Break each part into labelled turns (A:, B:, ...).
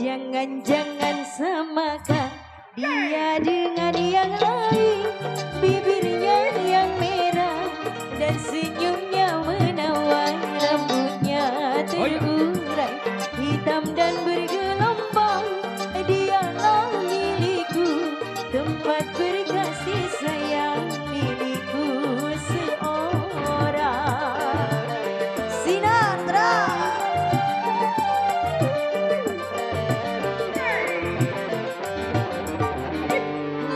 A: Jangan-jangan samakan dia dengan yang lain, bibirnya yang merah dan senyumnya menawan, rambutnya terurai hitam dan bergelombang. Dialah milikku, tempat berkasih sayang milikku seorang. Sinatra.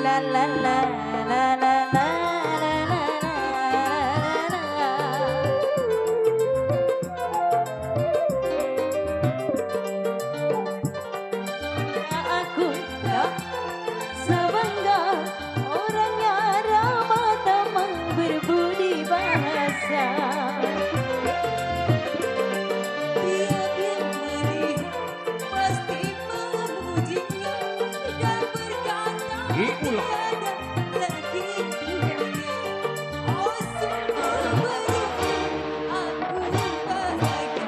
A: La la la la la la la la la. Aku tak sebangga orangnya ramah tamah berbudi bahasa. Tiap yang melihat pasti memujinya dan berkata tiada lagi dunia. Oh sungguh beruntung aku bahagia.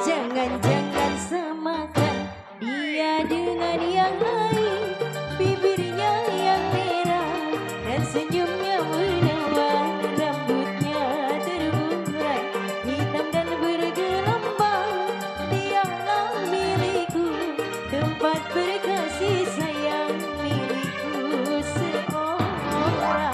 A: Jangan-jangan samakan dia dengan yang lain, bibirnya yang merah dan senyumnya menawan, rambutnya terurai hitam dan bergelombang. Dialah milikku, tempat berkasih sayang milikku seorang.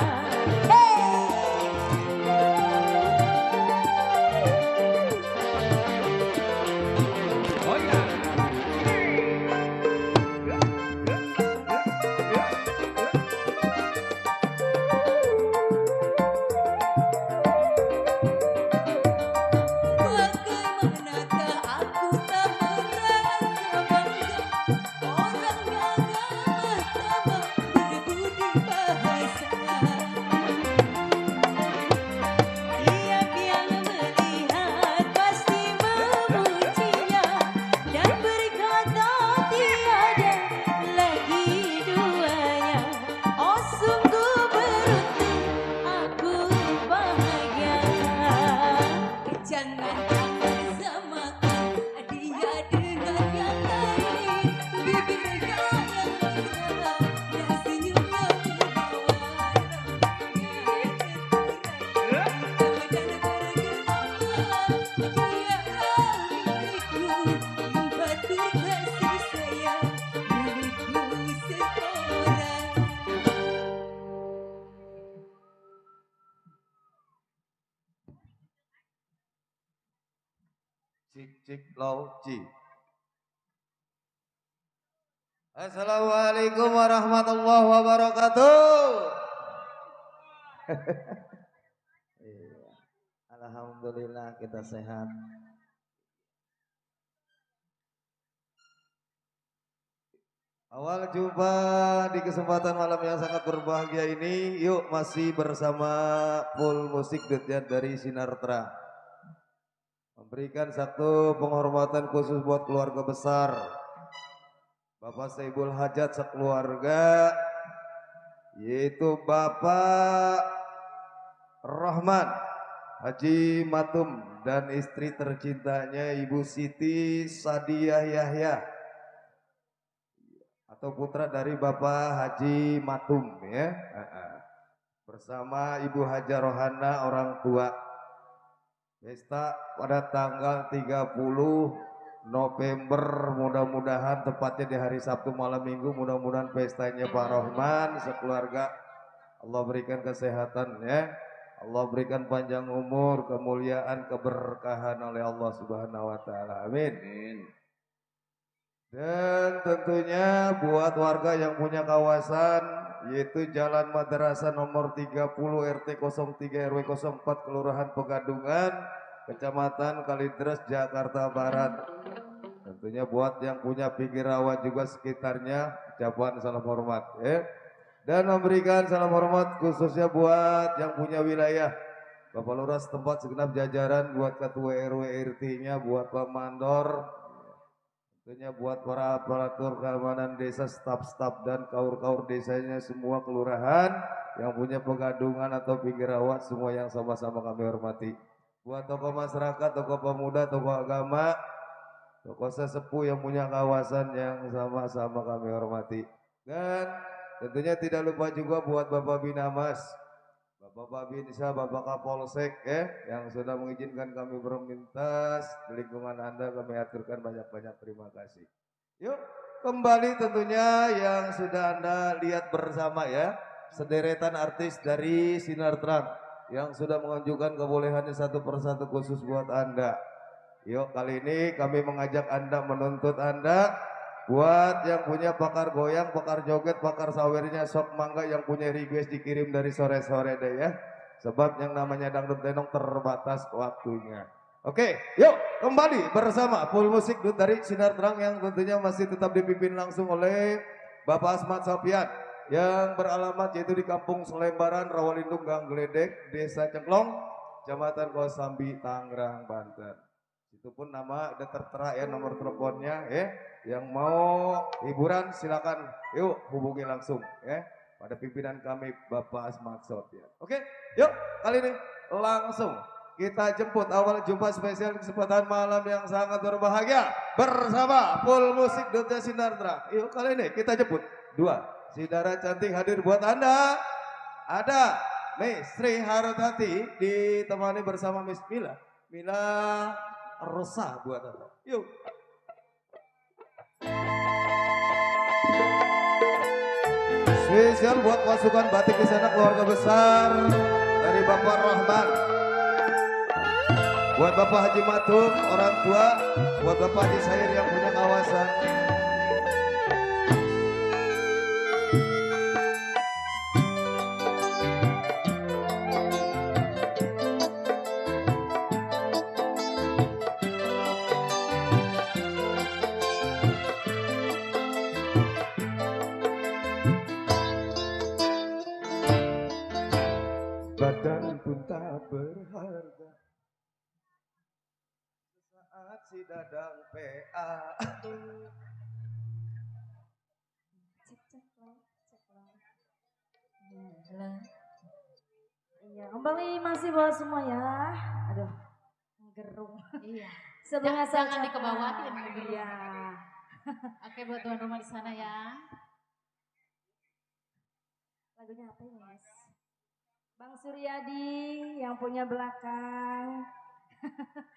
A: Bagaimanakah aku tak merasa bangga orangnya ramah tamah berbudi bahasa. Tiap yang melihat pasti memujinya dan berkata tiada lagi duanya. Oh sungguh beruntung aku bahagia. Jangan-jangan samakan dia dengan yang lain, bibirnya yang merah dan senyumnya menawan, rambutnya terurai hitam dan bergelombang. Dialah milikku, tempat berkasih sayang milikku seorang.
B: Cik cik low ci. Assalamualaikum warahmatullahi wabarakatuh. Iya. Alhamdulillah kita sehat. Awal jumpa di kesempatan malam yang sangat berbahagia ini. Yuk masih bersama full musik Detian dari Sinartra, memberikan satu penghormatan khusus buat keluarga besar Bapak Saibul Hajat sekeluarga, yaitu Bapak Rahman Haji Matum dan istri tercintanya Ibu Siti Sadiah Yahya, atau putra dari Bapak Haji Matum ya, bersama Ibu Haja Rohana orang tua. Pesta pada tanggal 30 November, mudah-mudahan tepatnya di hari Sabtu malam minggu, mudah-mudahan pestanya Pak Rahman sekeluarga Allah berikan kesehatan ya, Allah berikan panjang umur, kemuliaan, keberkahan oleh Allah Subhanahu wa taala. Amin. Dan tentunya buat warga yang punya kawasan, yaitu Jalan Madrasah nomor 30 RT 03 RW 04 Kelurahan Pegadungan, Kecamatan Kalideres, Jakarta Barat. Tentunya buat yang punya Pinggirawan juga sekitarnya, ucapan salam hormat ya. Dan memberikan salam hormat khususnya buat yang punya wilayah, Bapak Lurah setempat segenap jajaran, buat Ketua RW RT-nya, buat Pak Mandor, tentunya buat para aparatur keamanan desa, staf-staf dan kaur-kaur desanya, semua kelurahan yang punya Pegadungan atau Pinggirawan, semua yang sama-sama kami hormati. Buat tokoh masyarakat, tokoh pemuda, tokoh agama, tokoh sesepuh yang punya kawasan yang sama-sama kami hormati. Dan tentunya tidak lupa juga buat Bapak Binamas, Bapak Babinsa, Bapak Kapolsek yang sudah mengizinkan kami bermintas di lingkungan Anda, kami aturkan banyak-banyak terima kasih. Yuk kembali tentunya yang sudah Anda lihat bersama ya, sederetan artis dari Sinar Terang yang sudah menunjukkan kebolehannya satu persatu khusus buat Anda. Yuk kali ini kami mengajak Anda, menuntut Anda buat yang punya pakar goyang, pakar joget, pakar sawernya sok mangga, yang punya request dikirim dari sore-sore deh ya. Sebab yang namanya dangdut tenong terbatas waktunya. Oke, yuk kembali bersama full musik dari Sinar Terang yang tentunya masih tetap dipimpin langsung oleh Bapak Asmat Sofian yang beralamat yaitu di Kampung Selembaran, Rawalindung, Gang Gledek, Desa Cengklong, Kecamatan Kosambi, Tangerang, Banten. Itu pun nama udah tertera ya, nomor teleponnya ya. Yang mau hiburan silakan yuk hubungi langsung ya pada pimpinan kami Bapak Asmat Sofian. Oke, yuk kali ini langsung kita jemput awal jumpa spesial kesempatan malam yang sangat berbahagia bersama full musik Duta Sinar Terang. Yuk kali ini kita jemput dua saudara cantik hadir buat Anda. Ada Miss Sri Hartati ditemani bersama Miss Mila Rosa buat Anda. Yuk. Spesial buat pasukan batik di sana, keluarga besar dari Bapak Rahman. Buat Bapak Haji Matum, orang tua, buat Bapak Haji Sair yang punya kawasan. Badan pun tak berharga saat si dadang PA.
A: Iya, kembali masih bawa semua ya. Aduh, gerung.
C: Iya.
A: Sebelumnya
C: Jangan dikebawain.
A: Iya.
C: Oke, buat tuan rumah di sana ya.
A: Lagunya apa ya, Mas? Bang Suryadi yang punya belakang.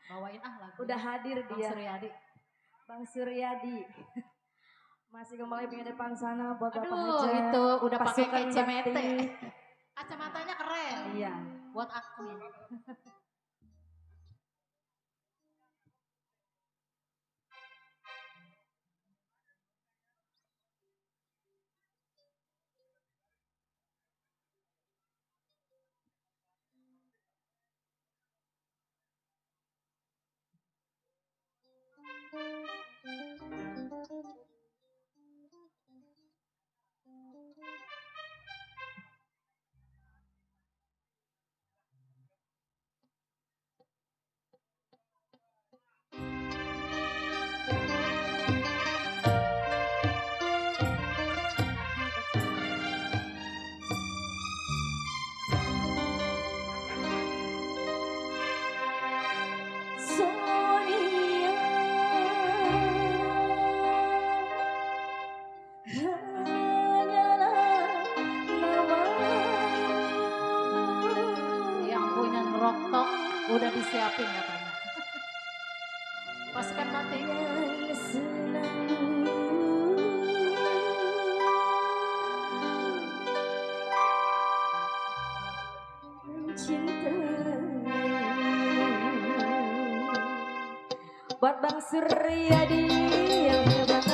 C: Bawain lagu.
A: Udah hadir
C: Bang
A: dia.
C: Suryadi.
A: Bang Suryadi. Masih kembali pinggir depan sana buat Bapak
C: Aduh,
A: Haja.
C: itu udah pakai
A: Pasukan
C: kacamata.
A: bakti.
C: Kacamatanya keren.
A: Iya.
C: Buat aku.
A: Sonia, hanyalah namamu.
C: Yang punya ngerokok udah disiapin katanya. Pasukan batik.
A: Yang selalu mencintai. Buat Bang Suryadi yang hebat.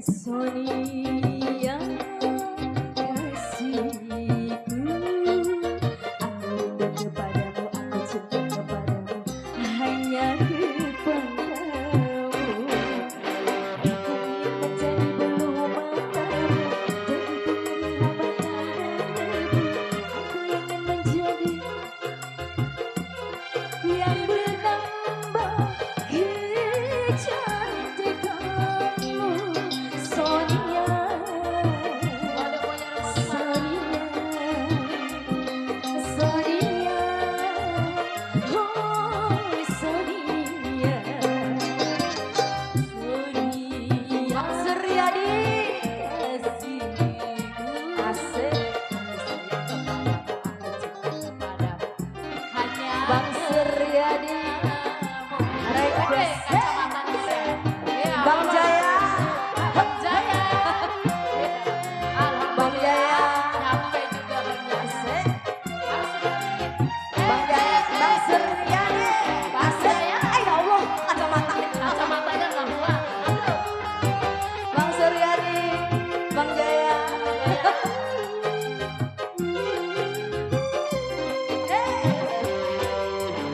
A: Sonia kasihku, aku rindu kepadamu, aku cinta kepadamu, hanya kepadamu. Aku ingin menjadi bulu matamu, jadi pengharapan hatimu. Aku ingin menjadi yang menambah kecantikanmu, Sonia.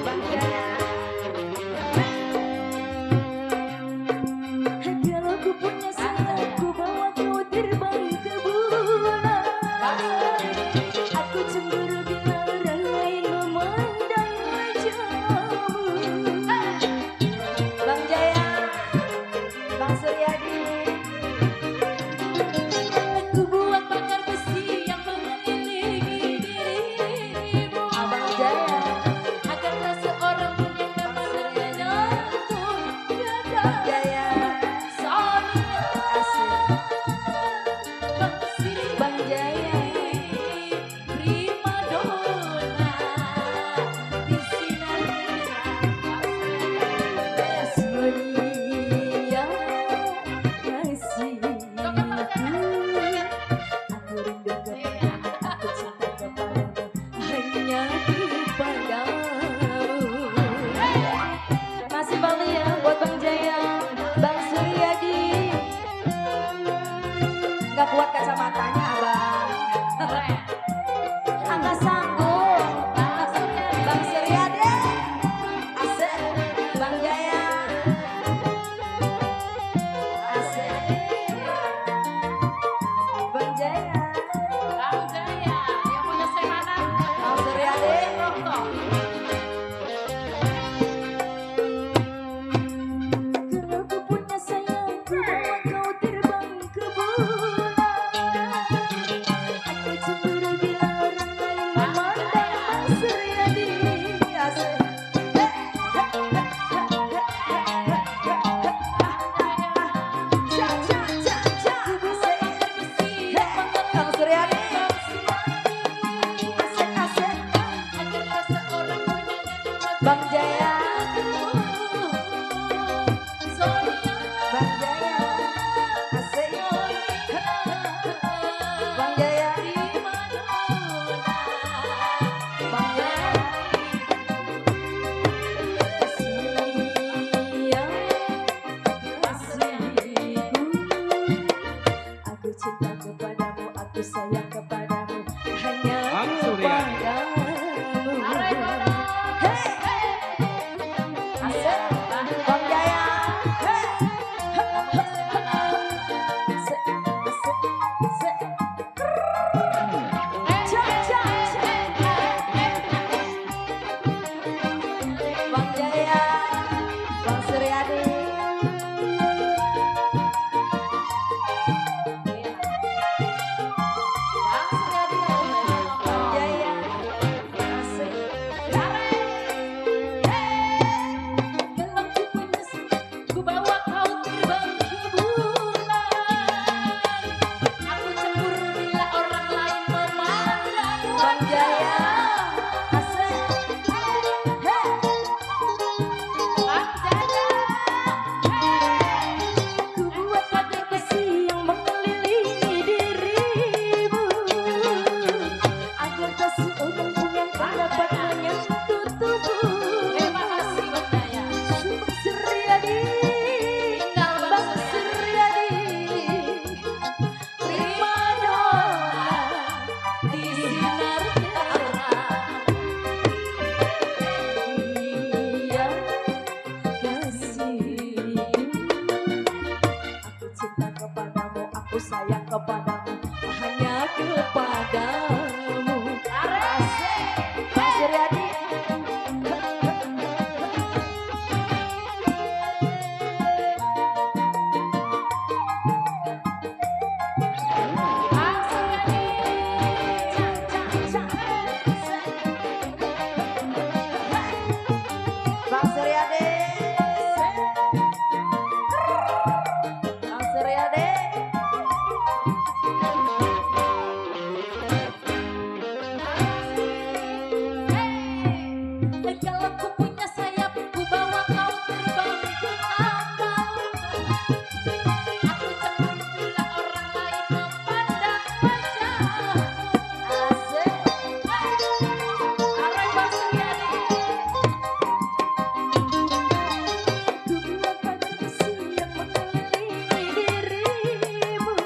A: Bang Jaya. Kalau ku punya sayap, ku bawa kau terbang ke bulan. Aku cemburu bila orang lain memandang wajahmu. Bang Jaya, Bang Suryadi.
C: Aku buat pagar besi yang mengelilingi dirimu.
A: Abang Jaya,
C: Agar tak seorang pun yang dapat menyentuh
A: Bang
C: dada.
A: Jaya.
C: Soalnya bangsi
A: Bang Jaya.
C: prima donna di sinar
A: Surya kasihku, aku rindu kepadamu, aku cinta kepadamu, hanya kepadamu. Masih Bang ya buat Bang Jaya, Bang Suryadi. Nggak kuat kacamatanya abang, nggak sanggup. Bang Suryadi, asik. Bang Jaya, asik. Bang Jaya,
C: Bang Jaya yang punya semana
A: Bang Suryadi.
C: Rokok.
A: Kalau ku punya sayang, ku bawa kau terbang ke bulan. Aku cemburu bila orang lain memandang Bang Suryadi. Asik. Ca, ca, ca, ca. Asik. Bang Suryadi. Asik, asik.
C: Agar tak seorang pun yang dapat
A: Bang Jaya,
C: soalnya
A: Bang Jaya, asik. Bang Jaya,
C: prima donna.
A: Bang Jaya. Aku cinta kepadamu, aku sayang kepadamu, hanya
B: Bang Suryadi.
A: kepadamu. Hey, asik. Bang Jaya. Hey. Asik, asik, asik. Ca, ca, ca. Bang Jaya, Bang Suryadi. Bang Jaya, asik.
C: Kalau ku punya ku bawa kau terbang ke bulan. Aku cemburu bila orang lain memandang
A: Bang Jaya, asik. Hey.
C: Bang Jaya.
A: Ku buat pagar besi yang mengelilingi dirimu, agar tak seorang pun yang dapat menyentuh tubuhmu.
C: Terima kasih Bang Jaya.
A: Bang Suryadi, Bang Suryadi, prima donna di sinar terang. Dia kasihku, aku cinta kepadamu, aku sayang kepadamu, hanya kepadamu. Asik. Bang Suryadi.
C: Bang Suryadi.
A: Bang Suryadi. Bang Suryadi.
C: Kalau ku punya sayap, ku bawa kau terbang ke kapal. Aku cemburu bila orang lain memandang wajahmu.
A: Asik.
C: Arang Bang Suryadi.
A: Ku buat pagar besi yang mengelilingi dirimu,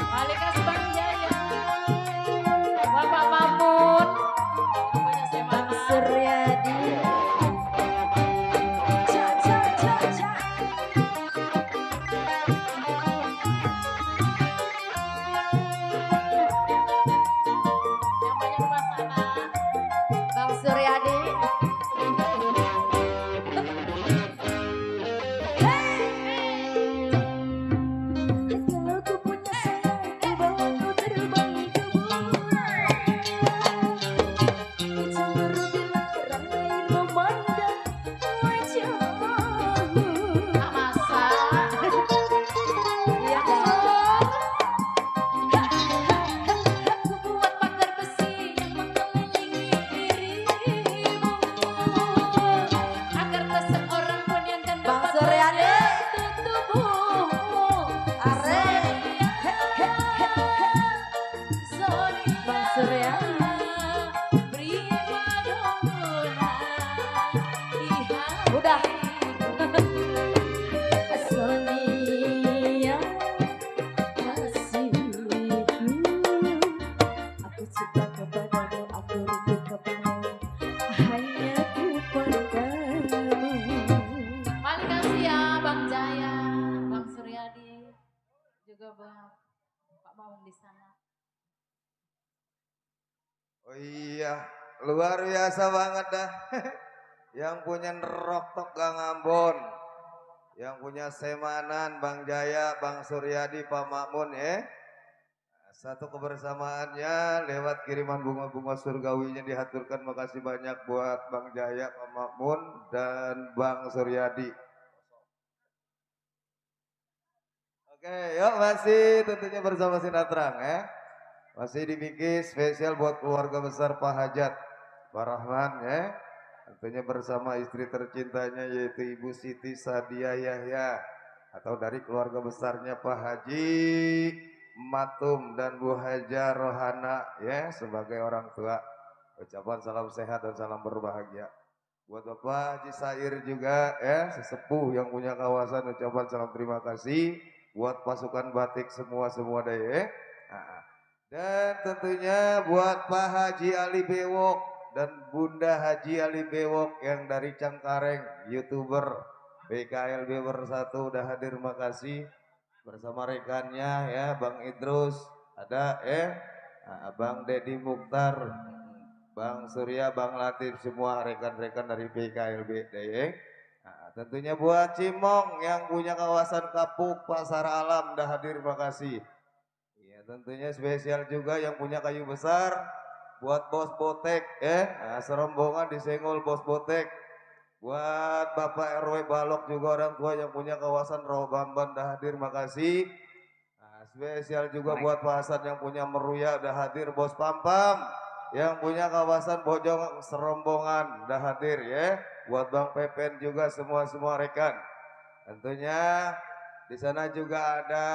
C: Wali Kas Bang Jaya, Bapak Mamun, pokoknya saya
A: Bang
C: mana.
A: Suryadi. Ca ca ca ca.
C: Yang banyak rumah sana.
A: Bang Suryadi. Kalau ku punya sayang, ku bawa kau terbang ke bulan. Cemburu bila ramai memandang wajahmu.
C: Tak masa.
A: Iya dong.
C: Ku buat pagar besi yang mengelilingi dirimu, agar tak seorang pun yang kan
A: Bang
C: dapat
A: Suryadi.
C: menyentuh tubuhmu.
A: Are.
C: Sonia,
A: Bang Suryadi.
C: primadona di hati.
A: Udah. Sonia, kasihku, aku cinta kepadamu, aku rindu kepadamu, hanya kepadamu.
C: Paling kasih ya Bang Jaya, Bang Suryadi, juga Bang Pak Maung di sana.
B: Oh iya, luar biasa banget dah. Yang punya nerok tok Gang Ambon, yang punya Semanan, Bang Jaya, Bang Suryadi, Pak Makmun ya. Satu kebersamaannya lewat kiriman bunga-bunga surgawinya dihaturkan. Makasih banyak buat Bang Jaya, Pak Makmun, dan Bang Suryadi. Oke, yuk masih tentunya bersama Sinatran ya. Masih dibikin spesial buat keluarga besar Pak Hajat, Pak Rahman ya. Tentunya bersama istri tercintanya yaitu Ibu Siti Sadia Yahya, atau dari keluarga besarnya Pak Haji Matum dan Bu Haja Rohana ya, sebagai orang tua. Ucapan salam sehat dan salam berbahagia. Buat Bapak Haji Sair juga ya, sesepuh yang punya kawasan, ucapan salam terima kasih. Buat pasukan batik semua deh ya. Nah, dan tentunya buat Pak Haji Ali Bewok dan Bunda Haji Ali Bewok yang dari Cengkareng, YouTuber PKLB Bersatu udah hadir, makasih. Bersama rekannya ya, Bang Idrus, ada Bang Dedi Mukhtar, Bang Surya, Bang Latif, semua rekan-rekan dari PKLB deh. Nah, tentunya buat Cimong yang punya kawasan Kapuk, Pasar Alam udah hadir, makasih. Iya, tentunya spesial juga yang punya kayu besar buat Bos Botek nah, serombongan disenggol Bos Botek. Buat Bapak RW Balok juga orang tua yang punya kawasan Rawabamban dah hadir, makasih. Nah, spesial juga buat Pak Hasan yang punya Meruya udah hadir. Bos Pampam yang punya kawasan Bojong serombongan udah hadir ya. Buat Bang Pepen juga semua rekan. Tentunya di sana juga ada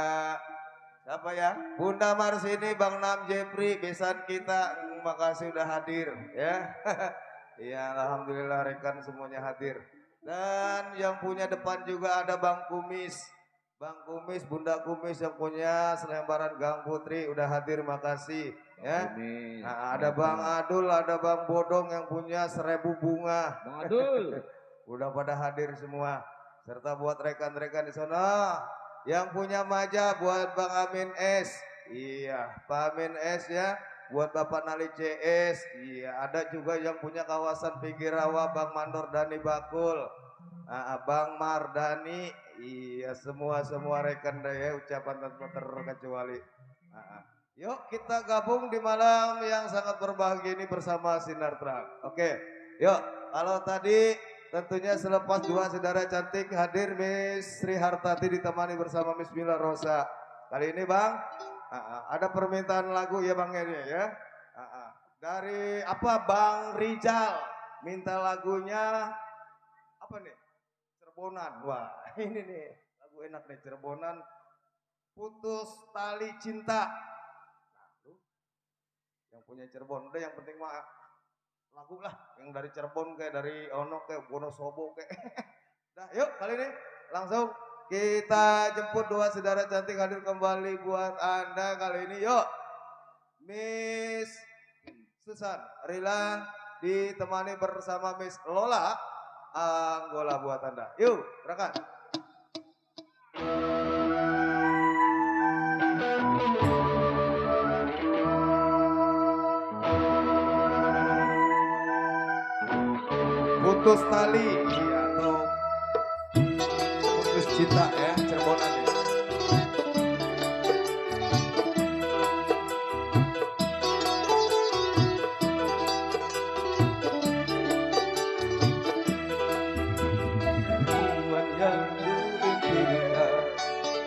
B: siapa ya? Bunda Marsini, Bang Nam Jepri, besan kita, makasih udah hadir ya. Iya, alhamdulillah rekan semuanya hadir. Dan yang punya depan juga ada Bang Kumis. Bang Kumis, Bunda Kumis yang punya selembaran Gang Putri udah hadir, makasih ya. Nah, ada Bang Adul, ada Bang Bodong yang punya 1000 bunga.
D: Bang Adul.
B: Udah pada hadir semua. Serta buat rekan-rekan di sana yang punya maja buat Bang Amin S. Iya, Pak Amin S ya. Buat Bapak Nali CS. Iya, ada juga yang punya kawasan pinggir rawa Bang Mandor Dani Bakul. Bang Mardani. Iya, semua rekan deh, ucapan tanpa terkecuali. Yuk kita gabung di malam yang sangat berbahagia ini bersama Sinar Terang. Oke, yuk. Kalau tadi tentunya selepas dua saudara cantik hadir, Miss Sri Hartati ditemani bersama Miss Mila Rosa. Kali ini Bang, ada permintaan lagu ya Bang ini ya. Dari apa Bang Rijal minta lagunya apa nih? Cirebonan. Wah, ini nih lagu enak nih, Cirebonan, Putus Tali Cinta. Nah, lu yang punya Cirebon udah, yang penting mah lagu lah yang dari Cirebon kayak dari Ono kayak Wonosobo kayak. Dah, yuk. Yuk kali ini langsung kita jemput dua saudara cantik hadir kembali buat Anda kali ini. Yuk Miss Susan Rila ditemani bersama Miss Lola Anggola buat Anda. Yuk berangkat. Putus tali atau putus cinta ya, Cirebonan ya. Hubungan yang diimpikan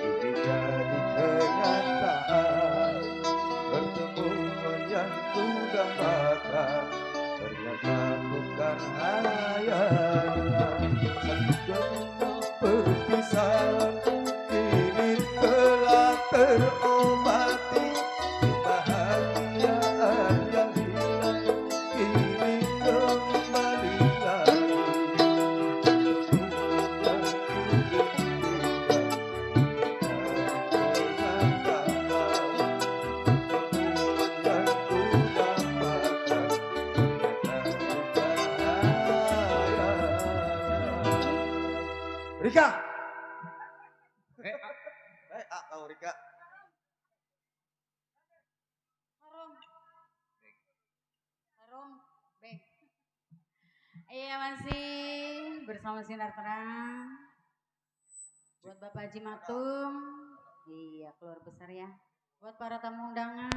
B: ini jadi kenyataan. Pertemuan yang sudah makan ternyata bukan hayal. Segala perpisahan kini telah terobati. Kebahagiaan yang hilang kini kembali lagi. Rika. Kau Rika.
C: Harum, Beng. Iya masih bersama Sinar Terang. Buat Bapak Haji Matum, iya keluar besar ya. Buat para tamu undangan,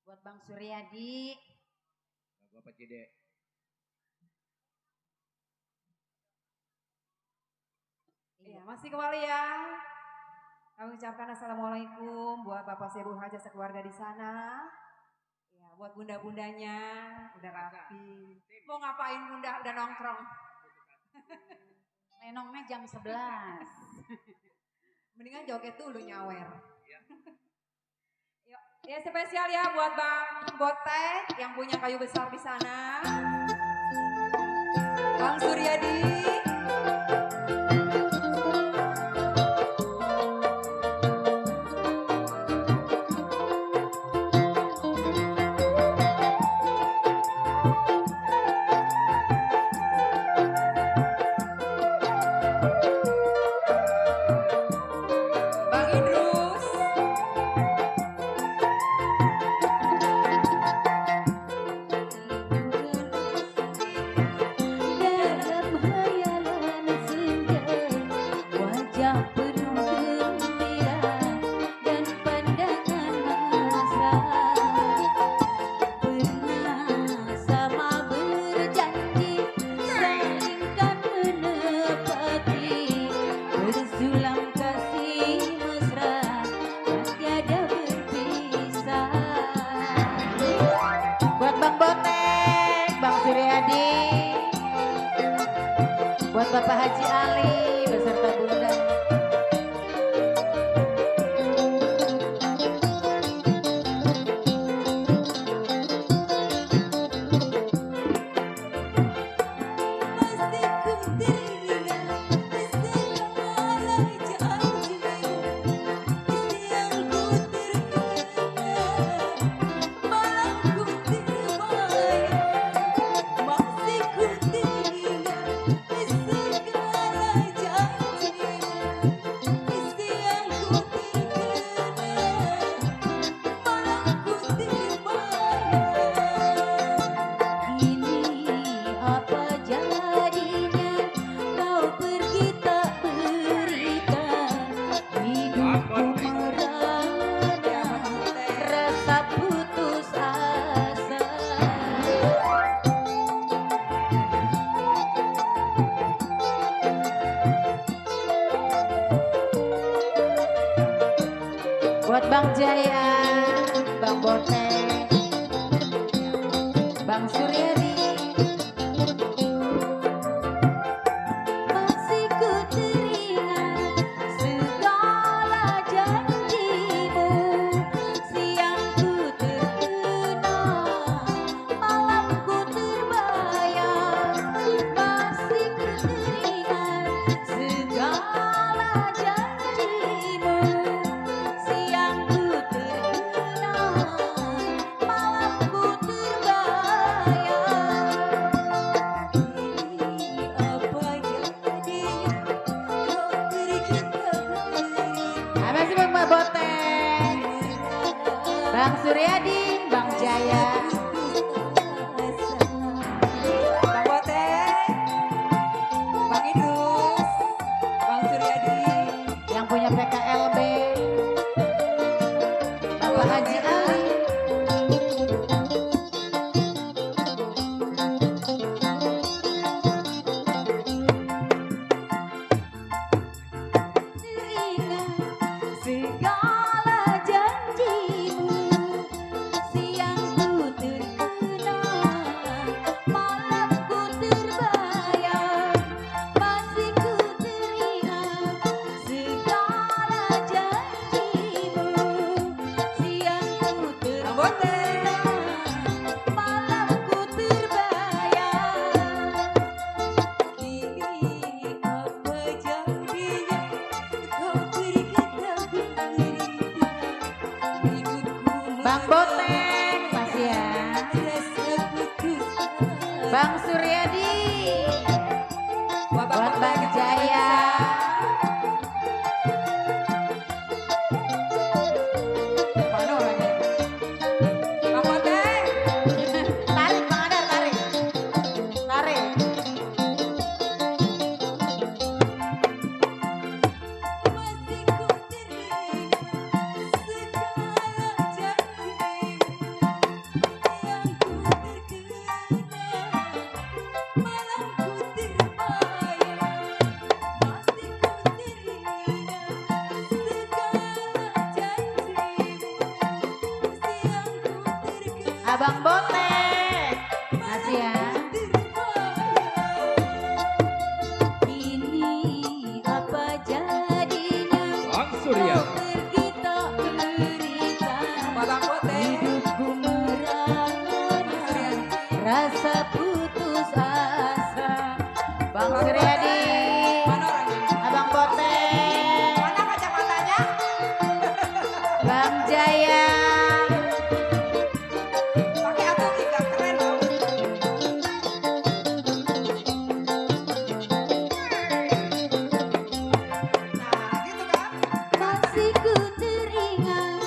C: buat Bang Suryadi,
D: Bapak Cide.
E: Iya, masih kembali ya. Kami ucapkan assalamualaikum buat Bapak Sebu Haja sekeluarga di sana. Ya, buat bunda-bundanya udah rapi. Mau ngapain bunda? Udah nongkrong.
C: lenongnya jam 11.
E: Mendingan joget dulu nyawer. Yuk, ya spesial ya buat Bang Botek yang punya kayu besar di sana. Bang Suryadi.
C: Buat Bapak Haji Ali beserta Bunda. Buat Bang Jaya, Bang Botek, Bang Suryadi. Masih ku teringat segala janjimu. Siang ku terkenang, malam ku terbayang. Bang Suryadi, Bang Jaya.
E: Bang Bote, Bang Idrus, Bang Suryadi,
C: Yang punya PKLB, Bapak Haji Ali.
A: Segala janjimu siang ku terkenang, malam ku terbayang, masih ku teringat. Segala janjimu siang ku
E: Bang Bote,
A: terkenang, malam ku terbayang. Kini apa janjinya kau berikan hidupku.
C: Bang Bote, masih ya. Bang Suryadi, buat Bang Jaya.
E: mana orangnya? Bang Bote,
C: Tarik Bang Adar, tarik. Tarik.
A: Masih ku teringat segala janjimu yang ku terkenang, malam ku terbayang, masih ku teringat segala janjimu siang ku terkenang.
C: Abang Bote, masih ya.
A: Kini apa jadinya
D: Bang
A: kau
D: Surya.
A: pergi tak berikan
E: Bang Bote,
A: hidupku merana rasa putus asa.
C: Bang Suryadi,
E: mana orangnya?
C: Abang Bote,
E: Mana kacamatanya?
C: Bang Jaya.
E: Pakai atau tidak keren dong. Nah, gitu kan?
A: Masih ku teringat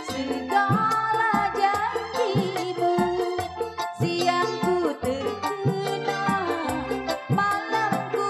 A: segala janjimu siang ku terkenang, malam ku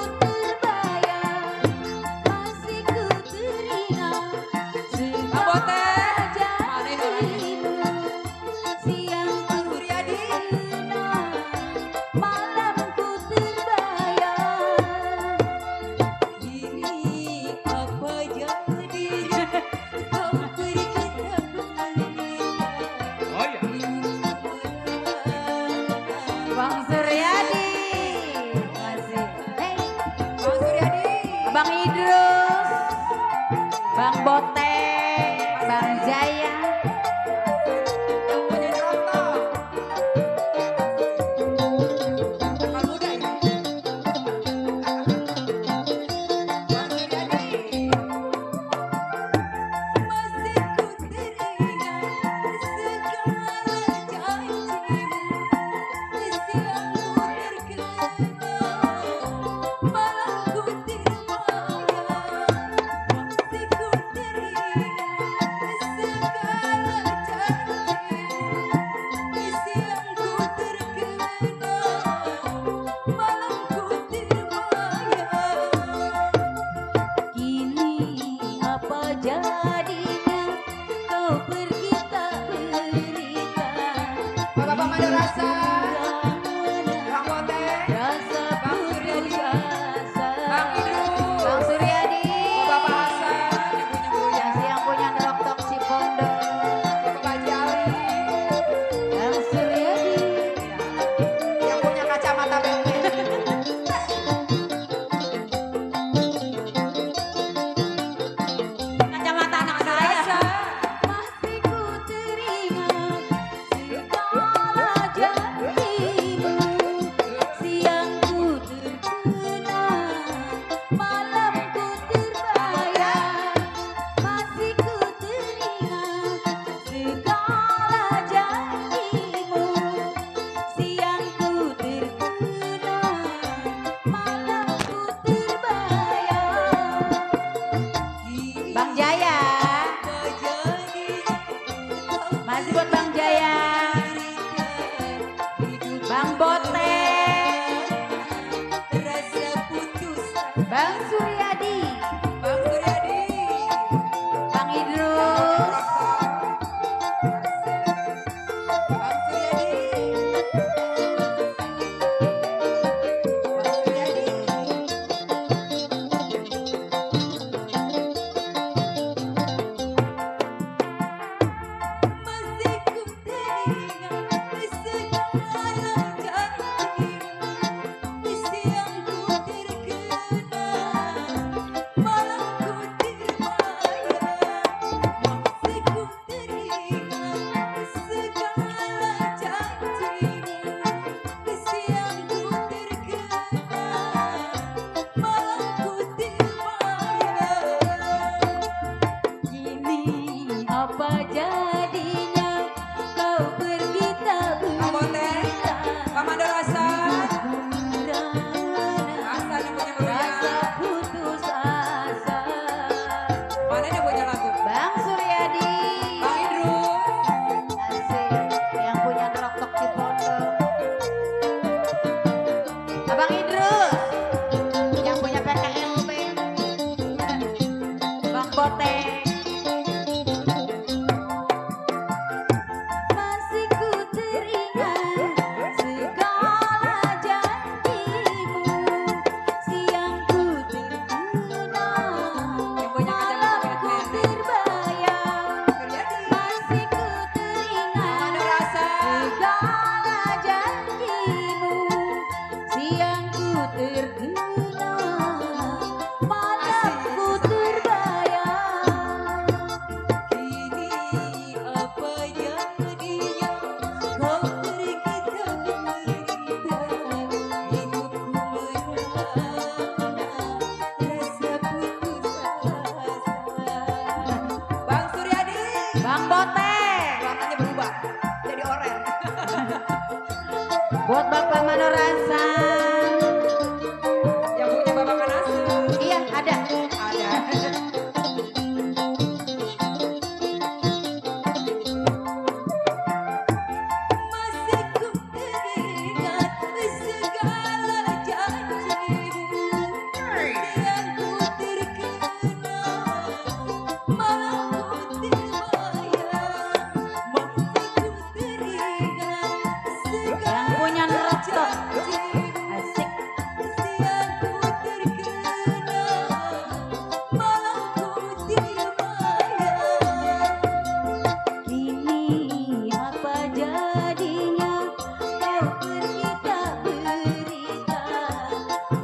E: Bang Suryadi,
C: Bang Suryadi.
E: Bang Idrus,
C: Bang Suryadi. Bang Suryadi. Masih ku teringat segala janji yang ku terkenal, malam ku terbayang. Masih ku teringat segala janji yang ku terkenal, malam ku terbayang.
A: Kini apa jadinya kau pergi tak
C: Kamote, Kamando Rasa,
A: berana
C: Rasa nih punya
A: rasa
C: Maria.
A: putus asa.
C: Mana nih punya lagu?
E: Bang Suryadi,
C: Bang Idrus.
E: asik yang punya rokok di foto. Abang Idrus, yang punya PKLP. Bang Bote.
A: Masih ku teringat segala janjimu, siang ku terkenang,
C: Yang punya
A: malam
C: kacamata
A: ku
C: kulit
A: terbayang.
C: Suryadi.
A: Masih ku
C: Kamando
A: teringat
C: Rasa.
A: segala janjimu, siang ku terkenang, malam ku terbayang.
C: Kini apa jadinya kau pergi tak berita, hidupku merana rasa putus asa. Bang Suryadi,
E: Bang Bote.
C: warnanya berubah jadi oranye.
E: Buat Bapak Manorasa.
C: Yang punya Bapak Kanasu.
E: Iya, ada.
C: Ada. Masih ku teringat segala janjimu yang ku terkenal, malam ku terbayang. Masih ku teringat segala
E: Yang punya rokok.
C: janjimu
E: Asik.
C: yang ku terkenal, malam ku terbayang.
A: Kini apa jadinya kau pergi tak berita,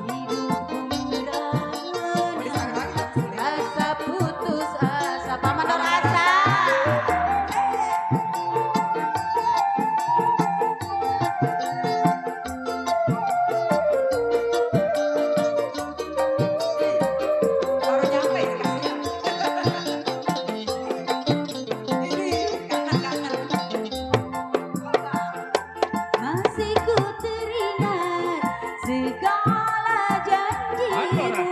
A: hidupku merana
E: Rasa putus asa. Pak Manorasa.
C: Baru nyampe ini kasihnya. Ini kangen-kangen.
A: masih ku teringat segala janjimu,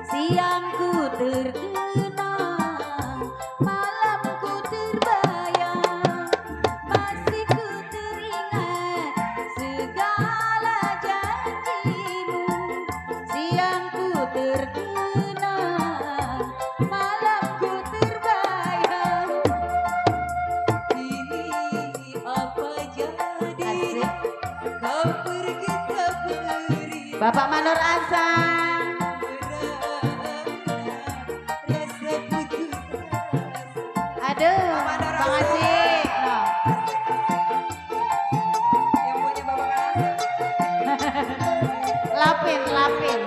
A: siang ku terkenang, malam ku terbayang. Masih ku teringat segala janjimu, siang ku terkenang, malam ku terbayang.
C: Kini apa jadinya
E: Asik.
C: kau pergi tak berita,
E: Bapak Manorasa.
C: rasa putus asa.
E: Aduh,
C: Manorasa.
E: Bang Asik. Nah,
C: Yang punya Bapak Kanasu.
E: lapin, lapin.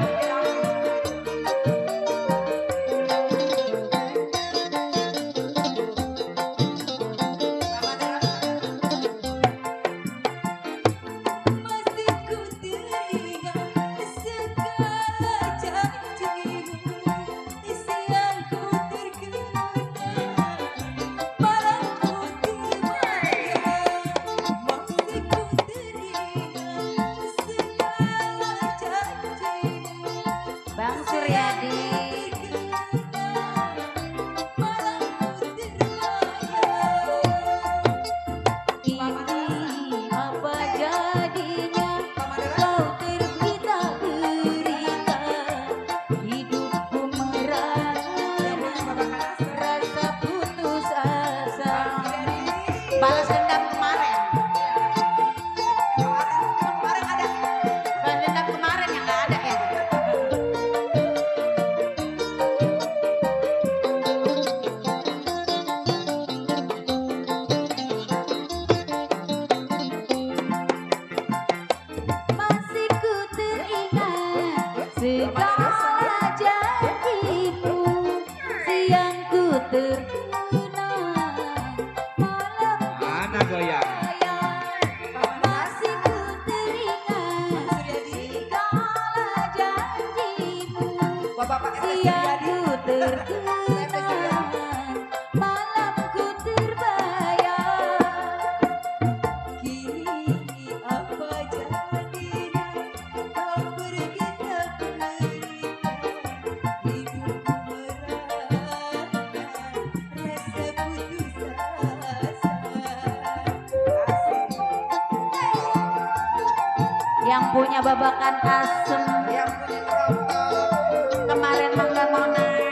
C: Masih ku teringat segala janjimu yang ku terkenal, malam ku terbayang. Masih ku teringat segala janjimu
E: Bang Suryadi.
C: malam ku terbayang.
A: Kini apa jadinya
C: Pak Mandara.
A: kau pergi tak berita, punya babakan asem
E: Yang punya kelompok.
A: kemarin mah nggak mau naik.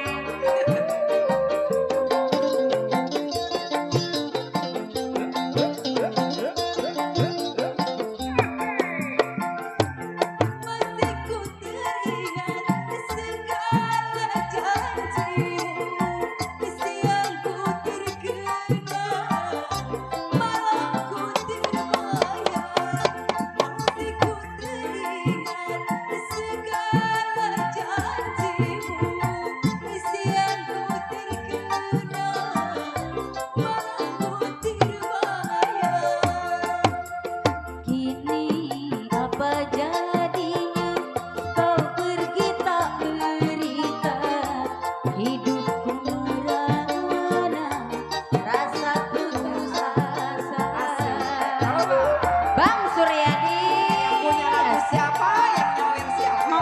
C: Masih ku teringat segala janjimu, siang ku terkenang, malam ku terbayang. Masih ku teringat segala janjimu, siang ku terkenang, malam ku terbayang.
A: Kini apa jadinya kau pergi tak berita, hidupku merana rasa putus asa. Bang Suryadi
E: Punya lagu siapa? Yang nyawer siapa?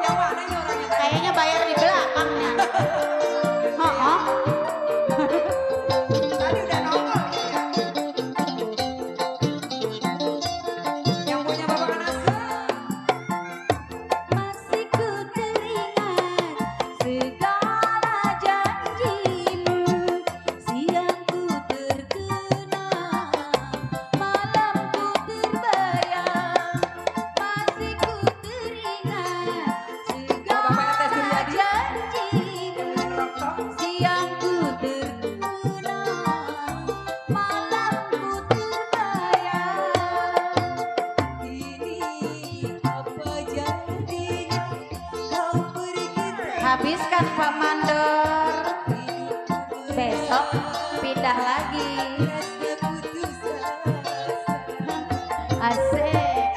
E: Yang mana ini orangnya tadi?
A: kayaknya bayar di belakangnya. Oh,
E: Tadi udah nongol gitu ya. Yang punya babakan asem.
A: masih ku teringat segala janjimu, siang ku terkenang, malam ku terbayang. Masih ku teringat segala
E: Bapak RT Suryadi.
A: janjimu, siang ku terkenang, malam ku terbayang.
C: Kini apa jadinya kau pergi
A: Habiskan Pak Mandor, besok pindah lagi.
C: rasa putus asa.
A: Asik.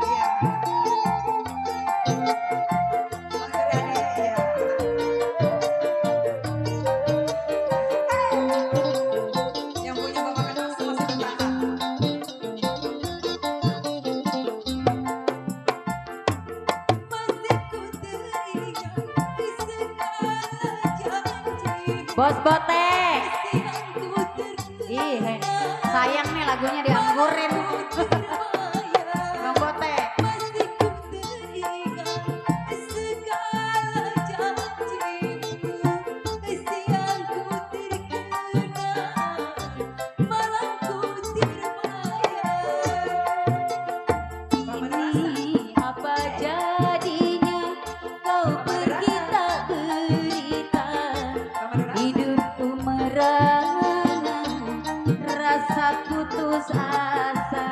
E: Iya. Mas Suryadi, iya. Yang punya babakan asem masih bertahan.
C: Masih ku teringat segala janjimu,
A: Bos Botek.
C: siang ku
A: Ih,
C: terkenang,
A: sayang nih lagunya dianggurin.
C: terbayang.
A: Bang Botek.
C: Masih ku teringat segala janjimu, siang ku terkenang, malam ku terbayang.
A: Ini apa jadinya kau pergi tak berita, hidupku merana rasa putus asa.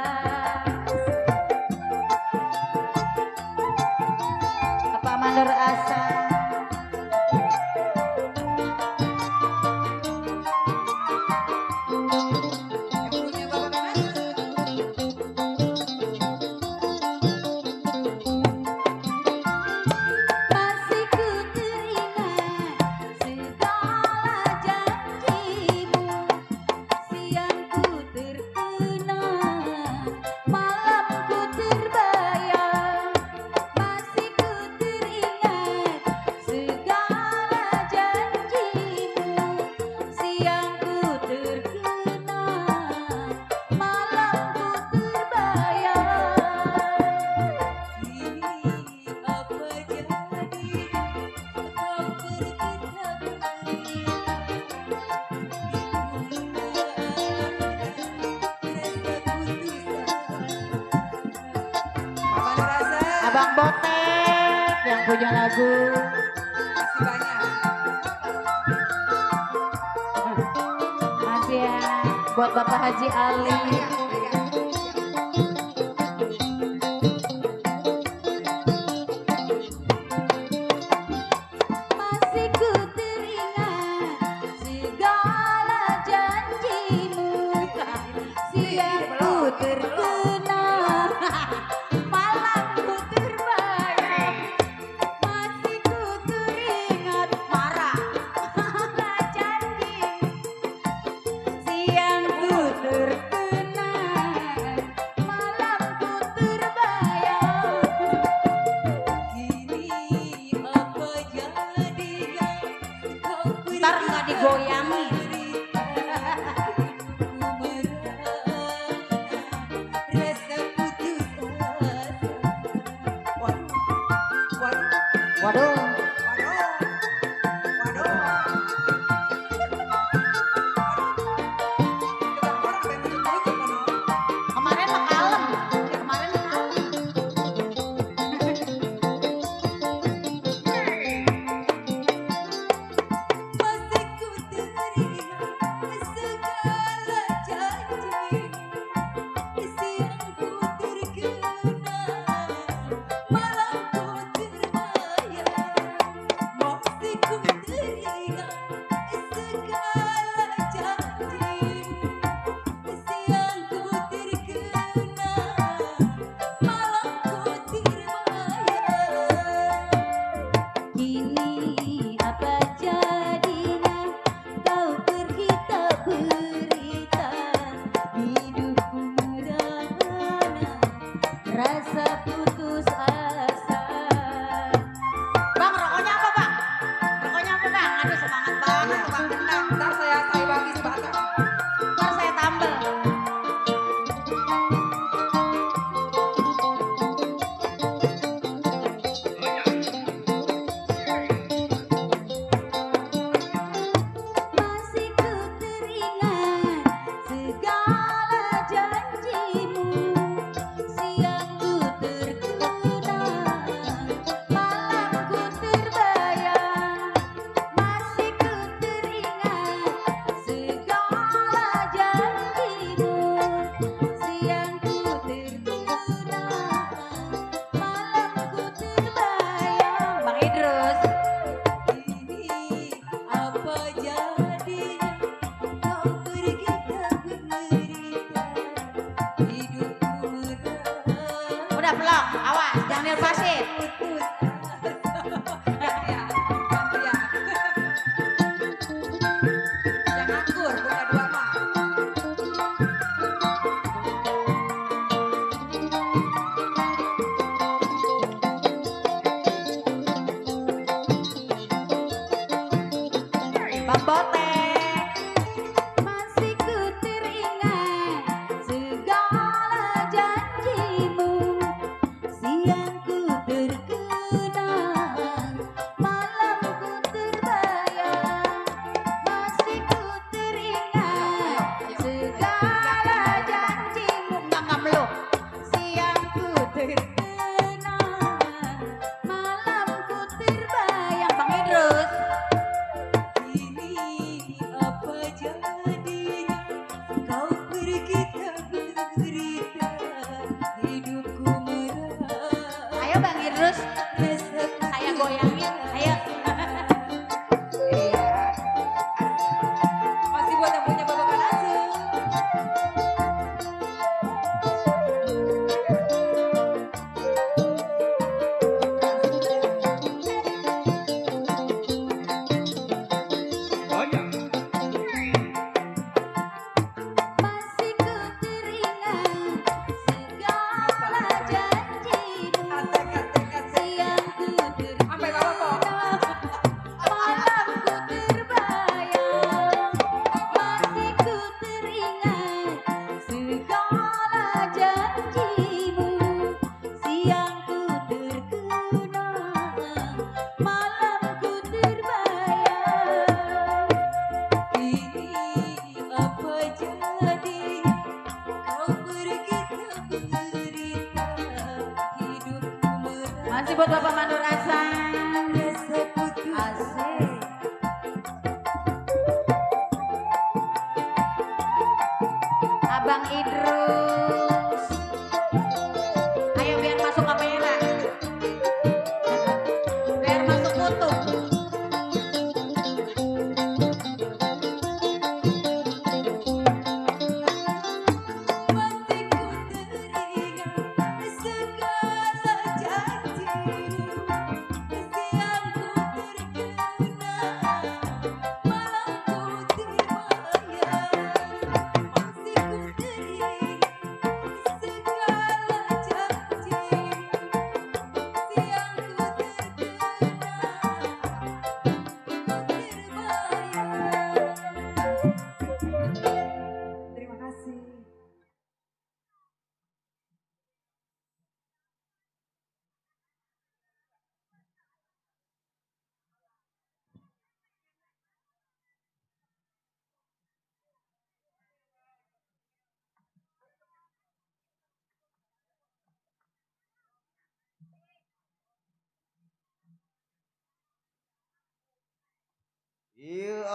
A: Apa mandor asa?
E: Yang punya babakan asem.
A: Masih ku teringat segala janjimu, siang ku terkenang, malam ku terbayang. Masih ku teringat segala janjimu, siang ku terkenang, malam ku terbayang.
C: Kini apa jadi kau pergi tak
E: Babakan asem.
A: Abang Botek yang punya lagu.
E: Masih banyak.
A: Masih ya buat Bapak Haji Ali.
E: Iya, iya.
A: Masih ku teringat segala janjimu, siang ku terkenang, malam ku terbayang. Masih ku teringat marah janji, siang ku terkenang,
C: Waduh. Kemarin mah kalem. Ya, kemarin mah kalem.
A: Masih ku teringat segala janji siang ku terkenang malam ku terbayang. Masih ku teringat segala janji siang ku terkenang malam ku terbayang. Kini apa jadinya kau pergi tak berita, hidupku merana rasa putus asa.
C: Bang, rokoknya apa, Bang? Rokoknya apa, Bang? Aduh, semangat banget Bang Gendang.
E: Ntar saya bagi sebatang.
C: Ntar saya tambel.
A: Masih ku teringat segala janjimu siang ku terkenang malam ku terbayang. Masih ku teringat segala janjimu siang ku terkenang malam ku terbayang.
C: Bang Idrus.
A: Ini apa jadinya kau pergi tak berita, hidupku merana
C: Udah belum? Awas, jangan dilepasin.
A: putus
E: Ya, ya. Yang nganggur punya dua mah.
C: Bang Botek.
A: Masih ku teringat segala janjimu siang ku terkenang malam ku terbayang. Masih ku teringat segala janjimu
C: Enggak meluk.
A: siang ku terkenang malam ku terbayang.
C: Bang Idrus.
A: Ini apa jadinya kau pergi tak berita, hidupku merana
C: Ayo Bang Idrus.
A: rasa
C: Saya goyangin. Ayo.
E: Masih buat yang punya babakan langsung.
D: Goyang.
A: masih ku teringat segala janjimu siang ku
E: Sampai bawah kok.
A: terkenang malam ku terbayang. Masih ku teringat segala janjimu siang ku terkenang malam ku terbayang. Ini apa jadi kau pergi tak berita, hidupku merana
C: Masih buat Bapak Mandor Hasan.
A: rasa putus
C: Asik. Abang Idrus. Ayo biar masuk kamera. Biar masuk foto.
A: Masih ku teringat segala janjimu siang ku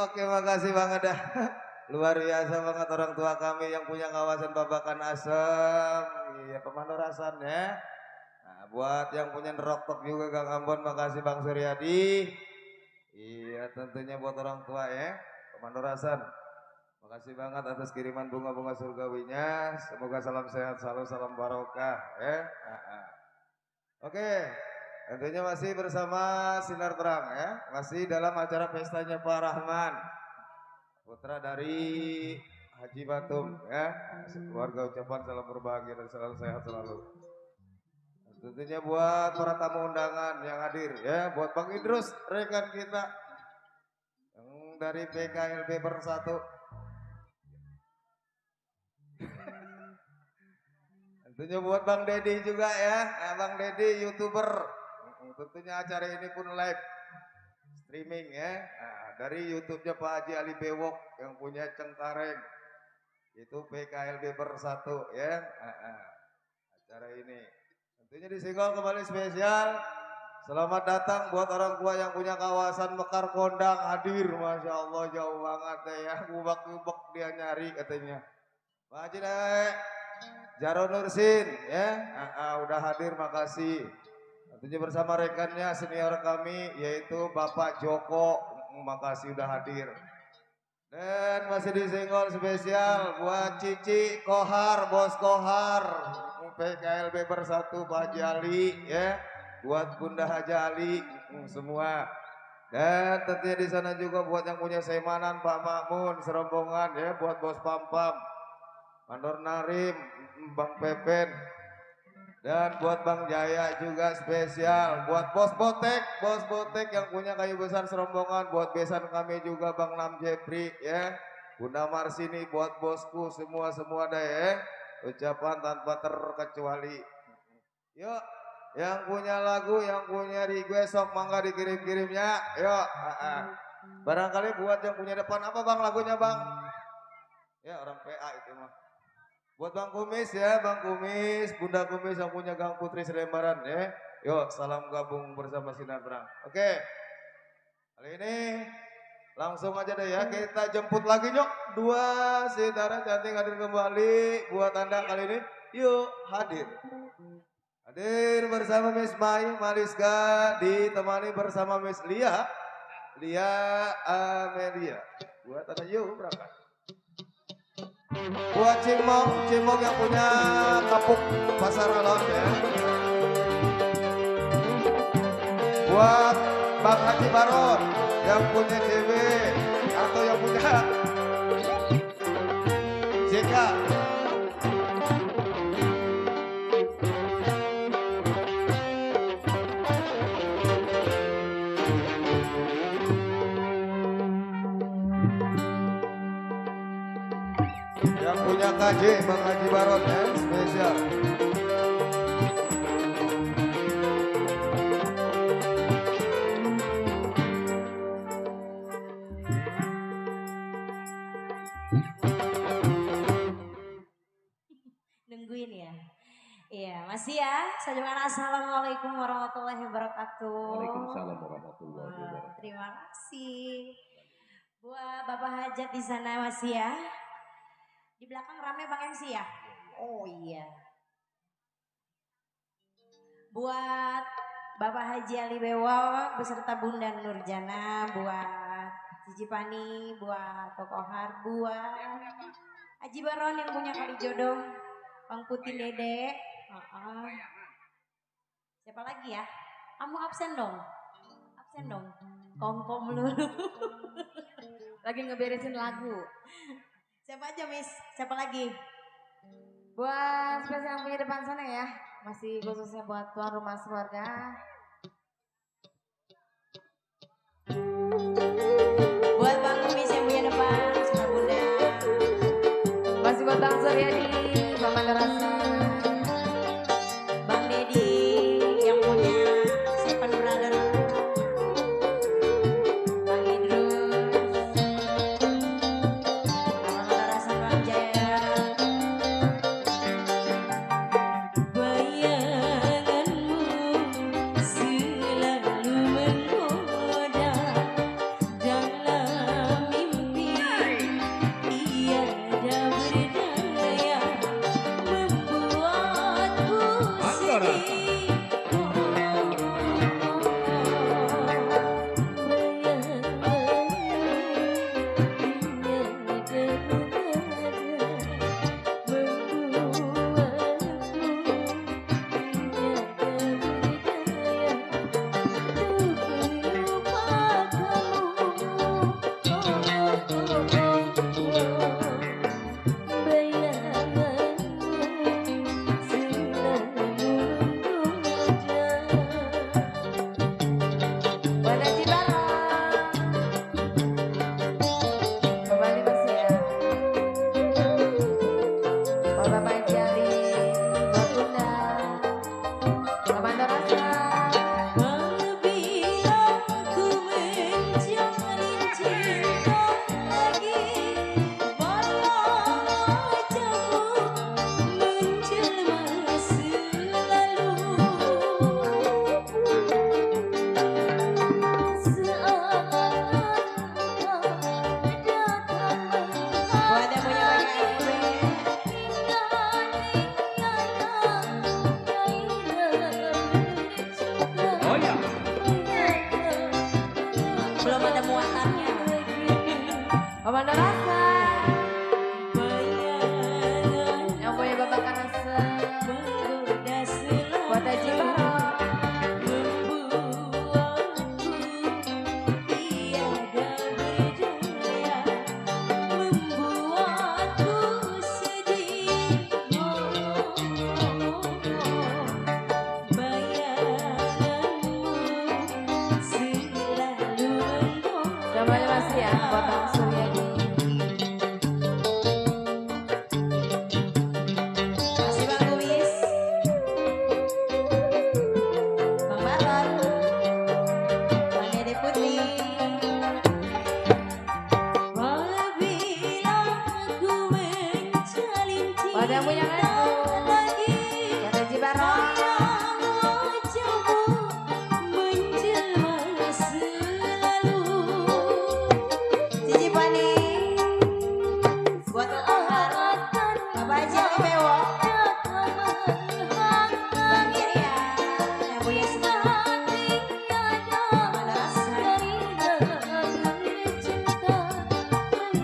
B: Oke, makasih banget dah. Luar biasa banget orang tua kami yang punya kawasan Babakan Asem. Iya, Pemandorasan ya. Nah, buat yang punya Neroktok juga Kang Ambon, makasih Bang Suryadi. Iya, tentunya buat orang tua ya, Pemandorasan. Makasih banget atas kiriman bunga-bunga surgawinya. Semoga salam sehat selalu, salam barokah ya. Oke, tentunya masih bersama Sinar Terang ya. Masih dalam acara pestanya Pak Rahman, putra dari Haji Batum ya. Keluarga ucapan salam berbahagia dan selalu sehat selalu. Tentunya buat para tamu undangan yang hadir ya, buat Bang Idrus rekan kita yang dari PKLB Bersatu. Tentunya buat Bang Dedi juga ya, Bang Dedi YouTuber. Tentunya acara ini pun live streaming ya. Nah, dari YouTube-nya Pak Haji Ali Bewok yang punya Cengkareng. Itu PKLB Bersatu ya. Acara ini. Tentunya disenggol kembali spesial. Selamat datang buat orang tua yang punya kawasan Mekar Kondang hadir. Masya Allah jauh banget ya. Gubak-gubak dia nyari katanya. Pak Haji Dek. Jaro Nursin ya, udah hadir, makasih. Tentunya bersama rekannya senior kami yaitu Bapak Joko, makasih udah hadir. Dan masih disenggol spesial buat Cici Kohar, Bos Kohar, PKLB Bersatu Pak Haji Ali ya, buat Bunda Haji Ali semua. Dan tentunya di sana juga buat yang punya semanan Pak Makmun serombongan ya, buat Bos Pampam, Mandor Narim, Bang Pepen, dan buat Bang Jaya juga spesial. Buat Bos Botek yang punya kayu besar serombongan. Buat besan kami juga Bang Nam Jepri ya, Bunda Marsini, buat bosku semua dah ya. Ucapan tanpa terkecuali. Yuk, yang punya lagu, yang punya request sok mangga dikirim-kirimnya. Yuk, barangkali buat yang punya depan apa Bang lagunya Bang? Ya orang PA itu mah. Buat Bang Kumis ya, Bang Kumis, Bunda Kumis yang punya Gang Putri Selembaran ya. Yuk, salam gabung bersama Sinar Terang. Oke, kali ini langsung aja deh ya, kita jemput lagi nyok. Dua saudara cantik hadir kembali buat Anda kali ini. Yuk, hadir. Hadir bersama Miss Mai Mariska, ditemani bersama Miss Lia Amelia. Buat Anda yuk berangkat. Buat Cimong yang punya kapuk pasar alon ya. Buat Bang Haji Baron yang punya CB atau yang punya JK. Yang punya KJ Bang Haji Baron ya, spesial.
A: Nungguin ya. Iya, masih ya. Saya juga assalamualaikum warahmatullahi wabarakatuh.
D: Waalaikumsalam warahmatullahi wabarakatuh.
A: Terima kasih. Buat Bapak Hajat di sana masih ya. Di belakang rame Bang MC ya? Oh iya. Buat Bapak Haji Ali Bewok beserta Bunda Nurjana, buat Cici Pani, buat Kokohar, buat Haji Baron yang punya kali jodoh, Bang Putin Dede. Siapa lagi ya? Kamu absen dong. Absen dong. Kom lu.
E: Lagi ngeberesin lagu.
A: Siapa aja Miss? Siapa lagi?
E: Buat spesial yang punya depan sana ya. Masih khususnya buat tuan rumah keluarga.
A: Buat Bang Kumis yang punya depan sama Bunda.
E: Masih buat Bang Suryadi, Bang Mandarasa.
A: Bang Dedi yang punya Seven Brother. Bang Idrus. Abang Mandarasa Bang Jaya. Bayanganmu selalu menggoda dalam buat Bang Suryadi.
E: Masih Bang Luis. Bang Balon. Bang Dede Putih.
A: Apabila ku menjalin
E: Pada punya
A: cinta lagi,
E: Kata Cibarong.
A: wajahmu menjelma selalu.
E: Cici Pani. Buat Ohar. Bapak Haji Ali Bewo. Bang Irian. Yang punya semua. Mana rasa.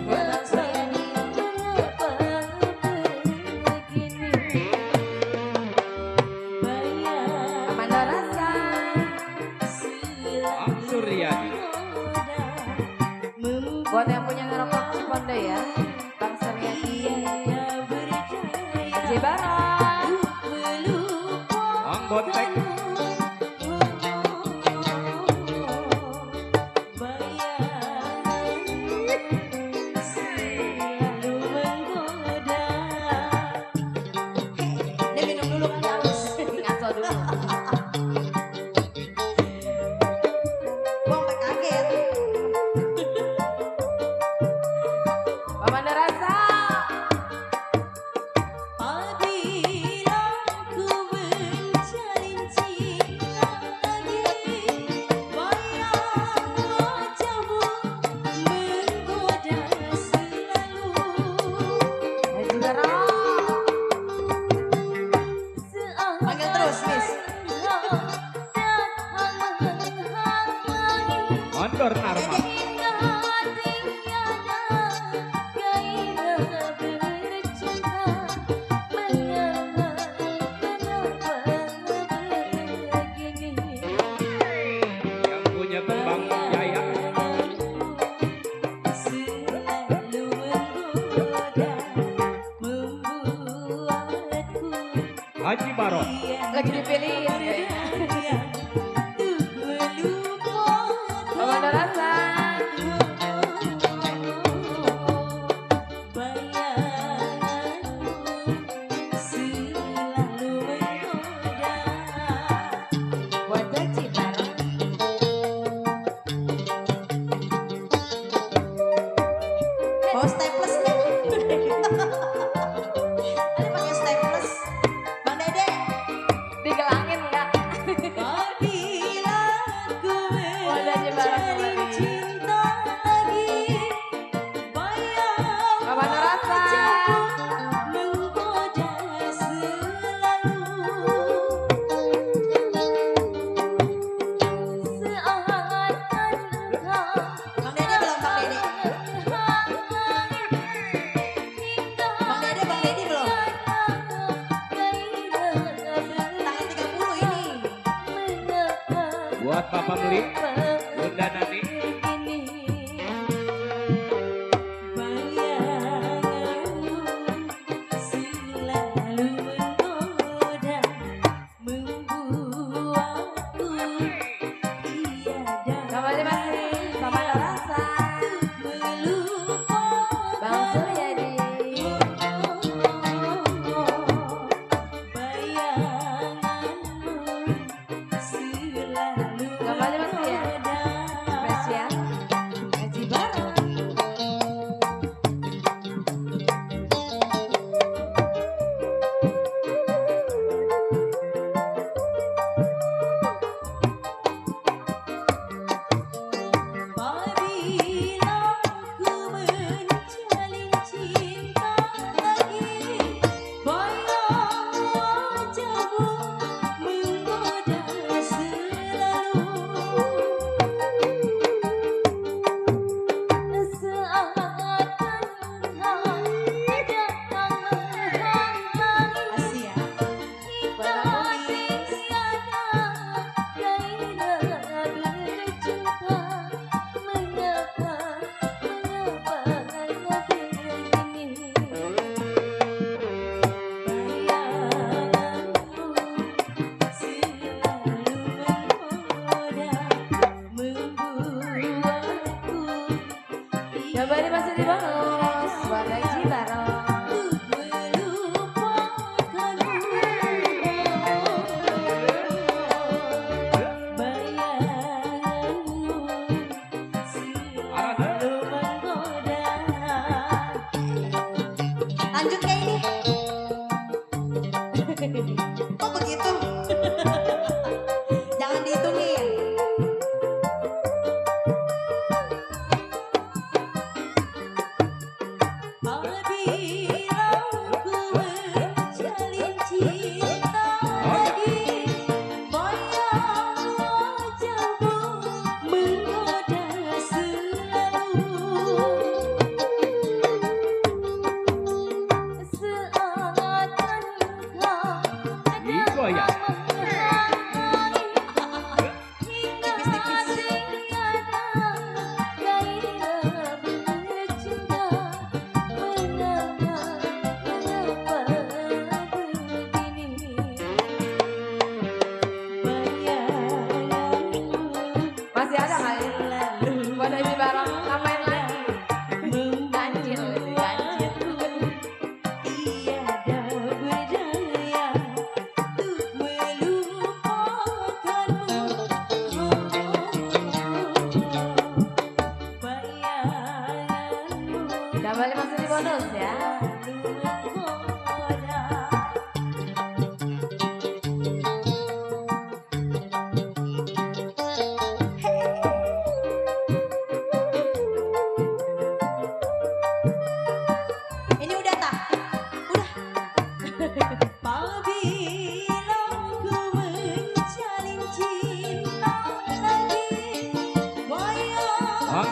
E: Buat Bang Suryadi. Mana rasa.
D: Bang Suryadi.
E: Buat yang punya ngerokok Cipondo ya. Bang Suryadi. Cibarong.
D: Bang Bontek.
E: Dia minum dulu kan haus. Ngaco dulu. Gua sampai kaget. Mama ada rasa.
A: Apabila ku menjalin cinta lagi, bayang wajahmu menggoda selalu.
E: Cibarong. Panggil terus, Miss.
D: Mondor Narma. Yang punya tembang Jaya. Haji Barong.
E: Lagi dipilih. Mama ada rasa. Buat Cibarong. Oh, staples deh. Ada pakai staples. Bang Dede. Digelangin enggak?
A: Apabila ku
E: Wadah Cibarong
A: menjalin
E: lagi.
A: cinta lagi, bayang
E: Mama ada rasa.
A: menggoda selalu. Seakan engkau
E: Bang Dede belum Bang Dede. Bang Dede belum. Tanggal 30 ini.
D: Buat Papa Meli. Bunda Nani.
E: Sama aja masih. Mama ada rasa. Bang Suryadi. Sama aja masih ya.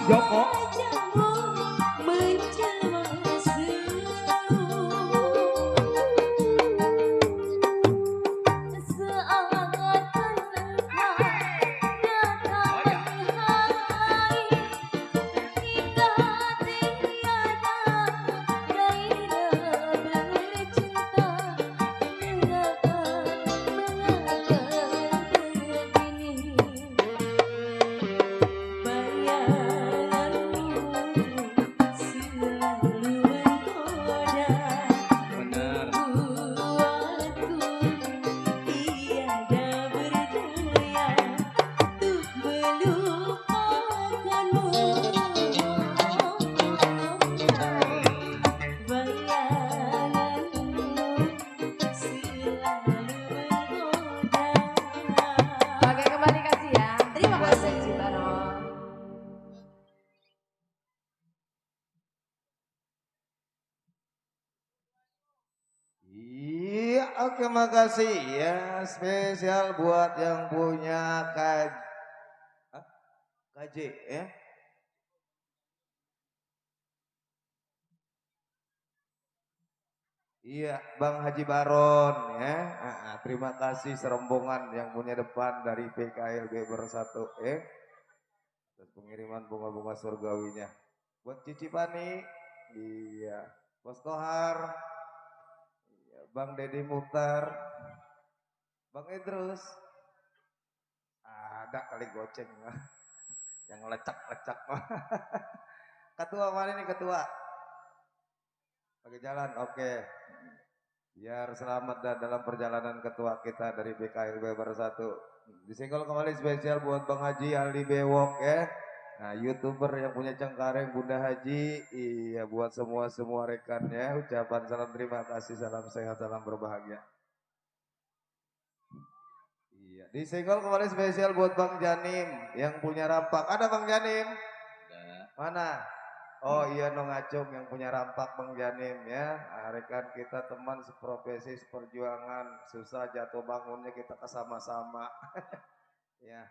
D: Joko.
A: wajahmu menjelma seakan engkau datang menghai hingga tiada gairah bercinta. Mengapa begini bayanganmu selalu menggoda
D: Bener.
A: buatku tiada berdaya untuk melupakanmu. Bayanganmu selalu menggoda.
E: Oke, kembali kasih ya. Terima kasih Cintano.
B: Iya, oke makasih ya. Spesial buat yang punya KJ ya. Iya, Bang Haji Baron ya. Terima kasih serombongan yang punya depan dari PKLB Bersatu ya. Terus pengiriman bunga-bunga surgawinya. Buat Cici Pani, iya. Bos Kohar, iya. Bang Deddy Muhtar, Bang Idrus, ada kali goceng mah. Yang lecak-lecak mah. Ketua mana nih ketua? Pakai jalan, oke. Biar selamat dan dalam perjalanan ketua kita dari PKLB Bersatu. Disenggol kembali spesial buat Bang Haji Aldi Bewok ya. Nah, YouTuber yang punya Cengkareng Bunda Haji, iya buat semua rekannya ucapan salam terima kasih, salam sehat, salam berbahagia. Iya, disenggol kembali spesial buat Bang Janim yang punya rampak. Ada Bang Janim? Mana? Oh iya Nong Acung yang punya rampak Bang Janim ya. Nah, rekan kita teman seprofesi seperjuangan, susah jatuh bangunnya kita kesama-sama. Ya.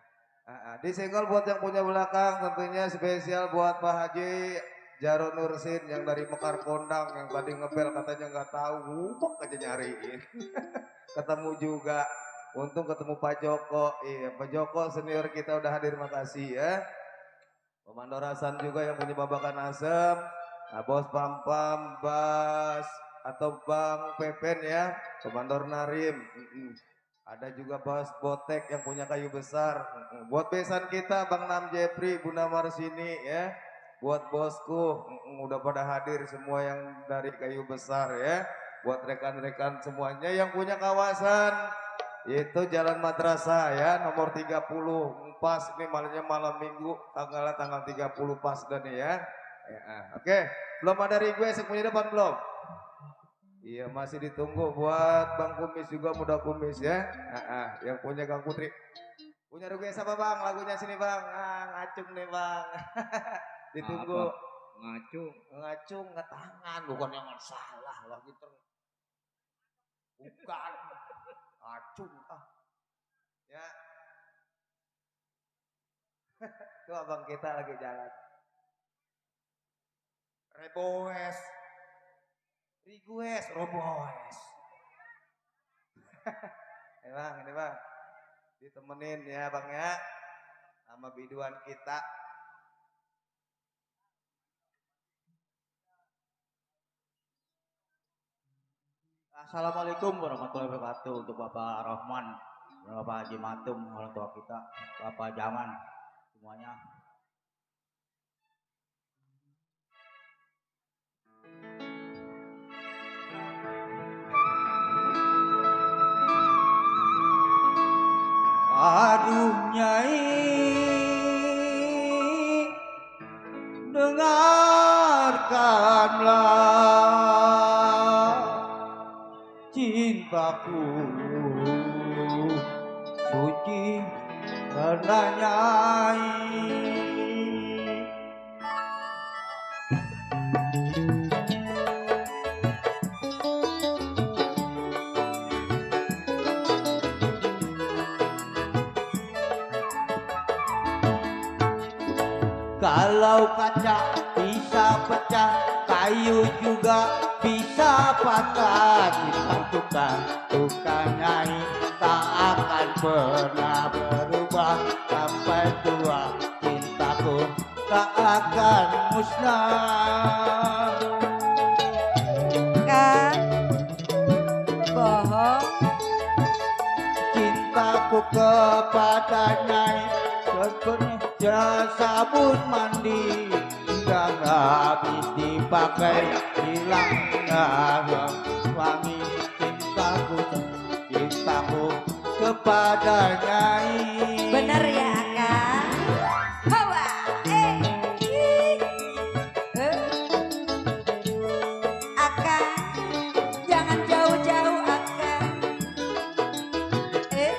B: Disenggol buat yang punya belakang tentunya spesial buat Pak Haji Jaro Nursin yang dari Mekar Kondang yang tadi ngebel katanya nggak tahu, ngubek aja nyariin. Ketemu juga. Untung ketemu Pak Joko. Iya, Pak Joko senior kita udah hadir, makasih ya. Komando Rasan juga yang punya babakan asem. Nah, Bos Pampam, Bas atau Bang Pepen ya. Komandor Narim. Ada juga Bos Botek yang punya kayu besar. Buat besan kita Bang Nam Jepri, Bunda Marsini ya. Buat bosku udah pada hadir semua yang dari kayu besar ya. Buat rekan-rekan semuanya yang punya kawasan yaitu Jalan Madrasah ya, nomor 30 pas ini malam minggu tanggal 30 pas dan ya. Oke, belum ada request yang punya depan belum? Iya masih ditunggu buat Bang Kumis juga, muda Kumis ya. Yang punya Kang Putri. Punya request apa Bang? Lagunya sini Bang. Ngacung nih Bang. Ditunggu.
D: Ngacung.
B: Ngacung nggak tangan, bukan yang salah lagi bukan. Acung ya. Tuh abang kita lagi jalan. Reboes, Rigues, Roboes. Ini bang, ditemenin ya bang ya, sama biduan kita.
F: Assalamualaikum warahmatullahi wabarakatuh untuk Bapak Rahman, Bapak Haji Matum, orang tua kita, Bapak Jaman, semuanya. Aduh Nyai, dengarkanlah cintaku suci karena Nyai. Kalau kaca bisa pecah, kayu juga bisa patah. Kita tukang nyai tak akan pernah berubah. Sampai tua cintaku tak akan musnah.
E: Kan bohong.
F: Cintaku kepadanya seperti sabun mandi, nggak habis dipakai, hilang nggak wangi. Cintaku kepadanya.
E: Bener ya Kang? Hawa, ih. Akang, jangan jauh-jauh Akang. Eh.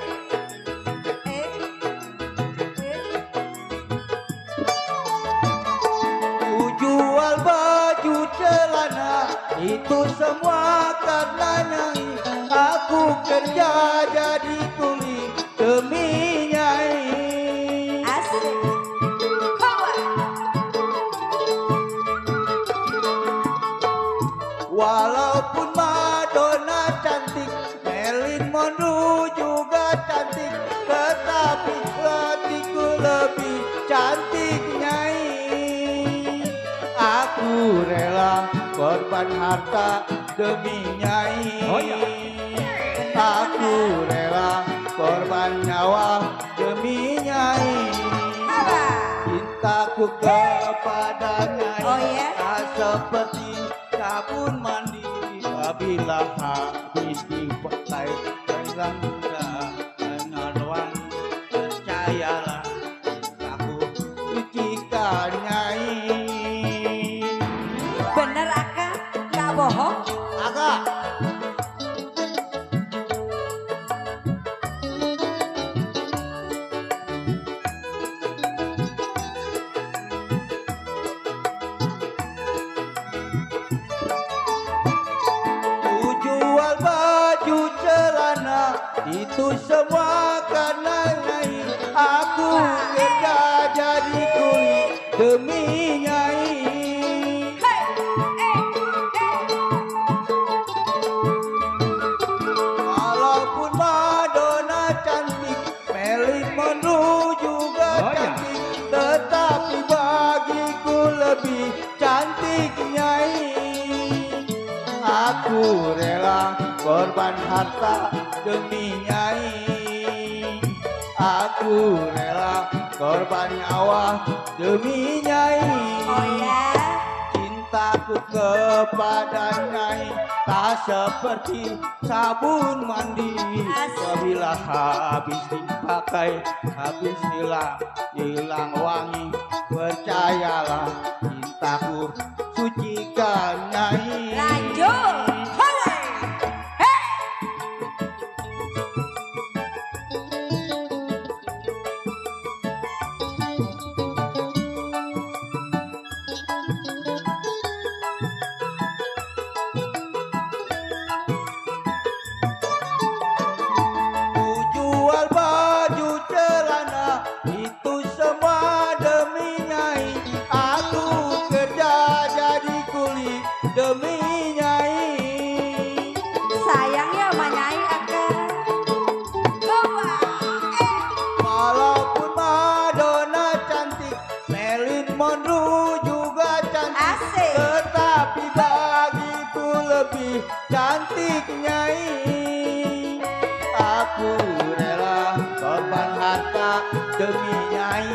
F: Ku jual baju celana, itu semua karena nyai. Aku kerja jadi kuli demi nyai.
E: Asik. Hawa.
F: Walaupun Madonna cantik, Marilyn Monroe juga cantik, tetapi hatiku lebih cantik nyai. Aku rela korban harta demi nyai.
D: Oh ya.
F: Aku rela korban nyawa demi nyai.
E: Hawa.
F: Cintaku kepada nyai
E: Oh ya?
F: tak seperti sabun mandi, apabila habis dipakai hilang dengan wangi. Percayalah aku sucikan nyai.
E: Bener Akang, nggak bohong.
F: Agak ku jual baju celana, itu semua karena nyai. Aku kerja jadi kuli demi nyai. Walaupun Madonna cantik, Marilyn Monroe juga
D: Oh, ya.
F: cantik, tetapi bagiku lebih cantik nyai. Aku rela korban harta demi nyai. Aku rela korban nyawa demi nyai.
E: Oh ya?
F: Cintaku kepada nyai tak seperti sabun mandi, apabila habis dipakai, habis hilang wangi. Percayalah cintaku sucikan nyai.
E: Lanjut. Hawa. Hei.
F: Ku jual baju celana, itu semua demi nyai. Aku kerja jadi kuli demi nyai.
E: Sayang ya sama Nyai Akang. Hawa.
F: Walaupun Madonna cantik, Marilyn Monroe juga cantik,
E: Asik.
F: tetapi bagiku lebih cantik nyai. Aku rela korban harta demi nyai.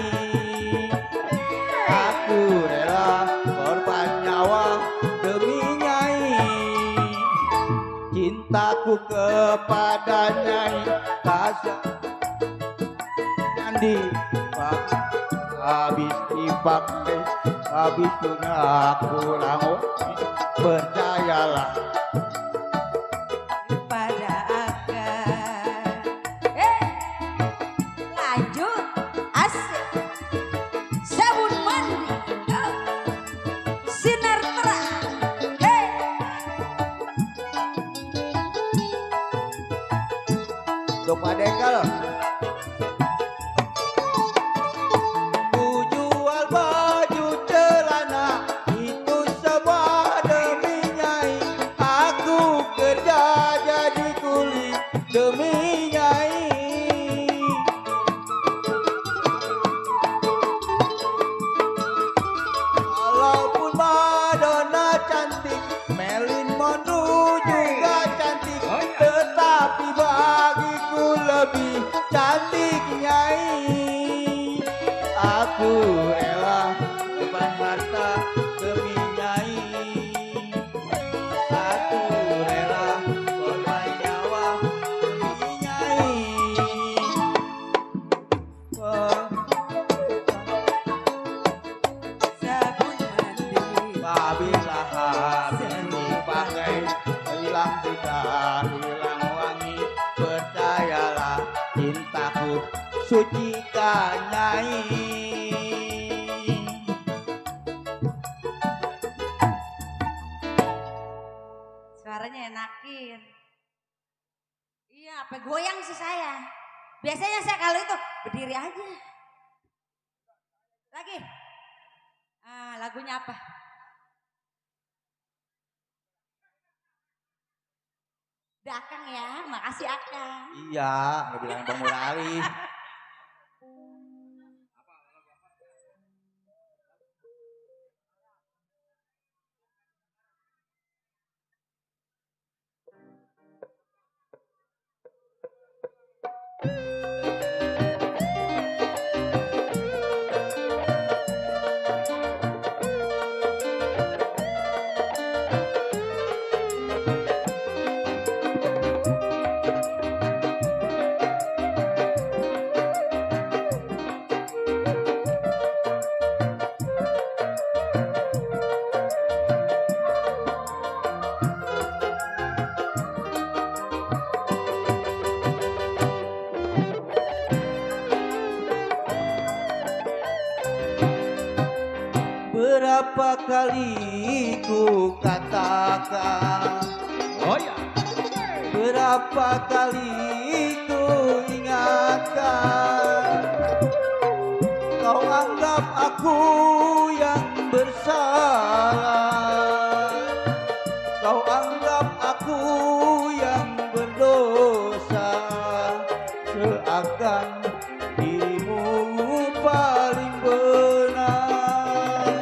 F: Aku rela korban nyawa demi nyai. Cintaku kepada nyai tak mandi, habis dipakai, habis punya kurang wangi. Percayalah
E: Pada Akang. Lanjut. Asik. Sabun mandi. Oh. Sinar terang.
F: untuk Pak Dekel. Ku jual baju aku rela korban harta demi nyai. Aku rela korban nyawa demi nyai.
E: Sabun mandi.
F: Apabila habis dipakai hilang tidak hilang wangi, percayalah cintaku suci nyai.
C: Suaranya enakin. Iya, apa goyang sih saya. Biasanya saya kalau itu berdiri aja. Lagi. Lagunya apa? Udah Akang ya, makasih Akang.
F: Iya, nggak bilang Bang Murali. Berapa kali ku katakan,
D: Oh ya.
F: berapa kali ku ingatkan, kau anggap aku yang bersalah, kau anggap aku yang berdosa, seakan dirimu paling benar.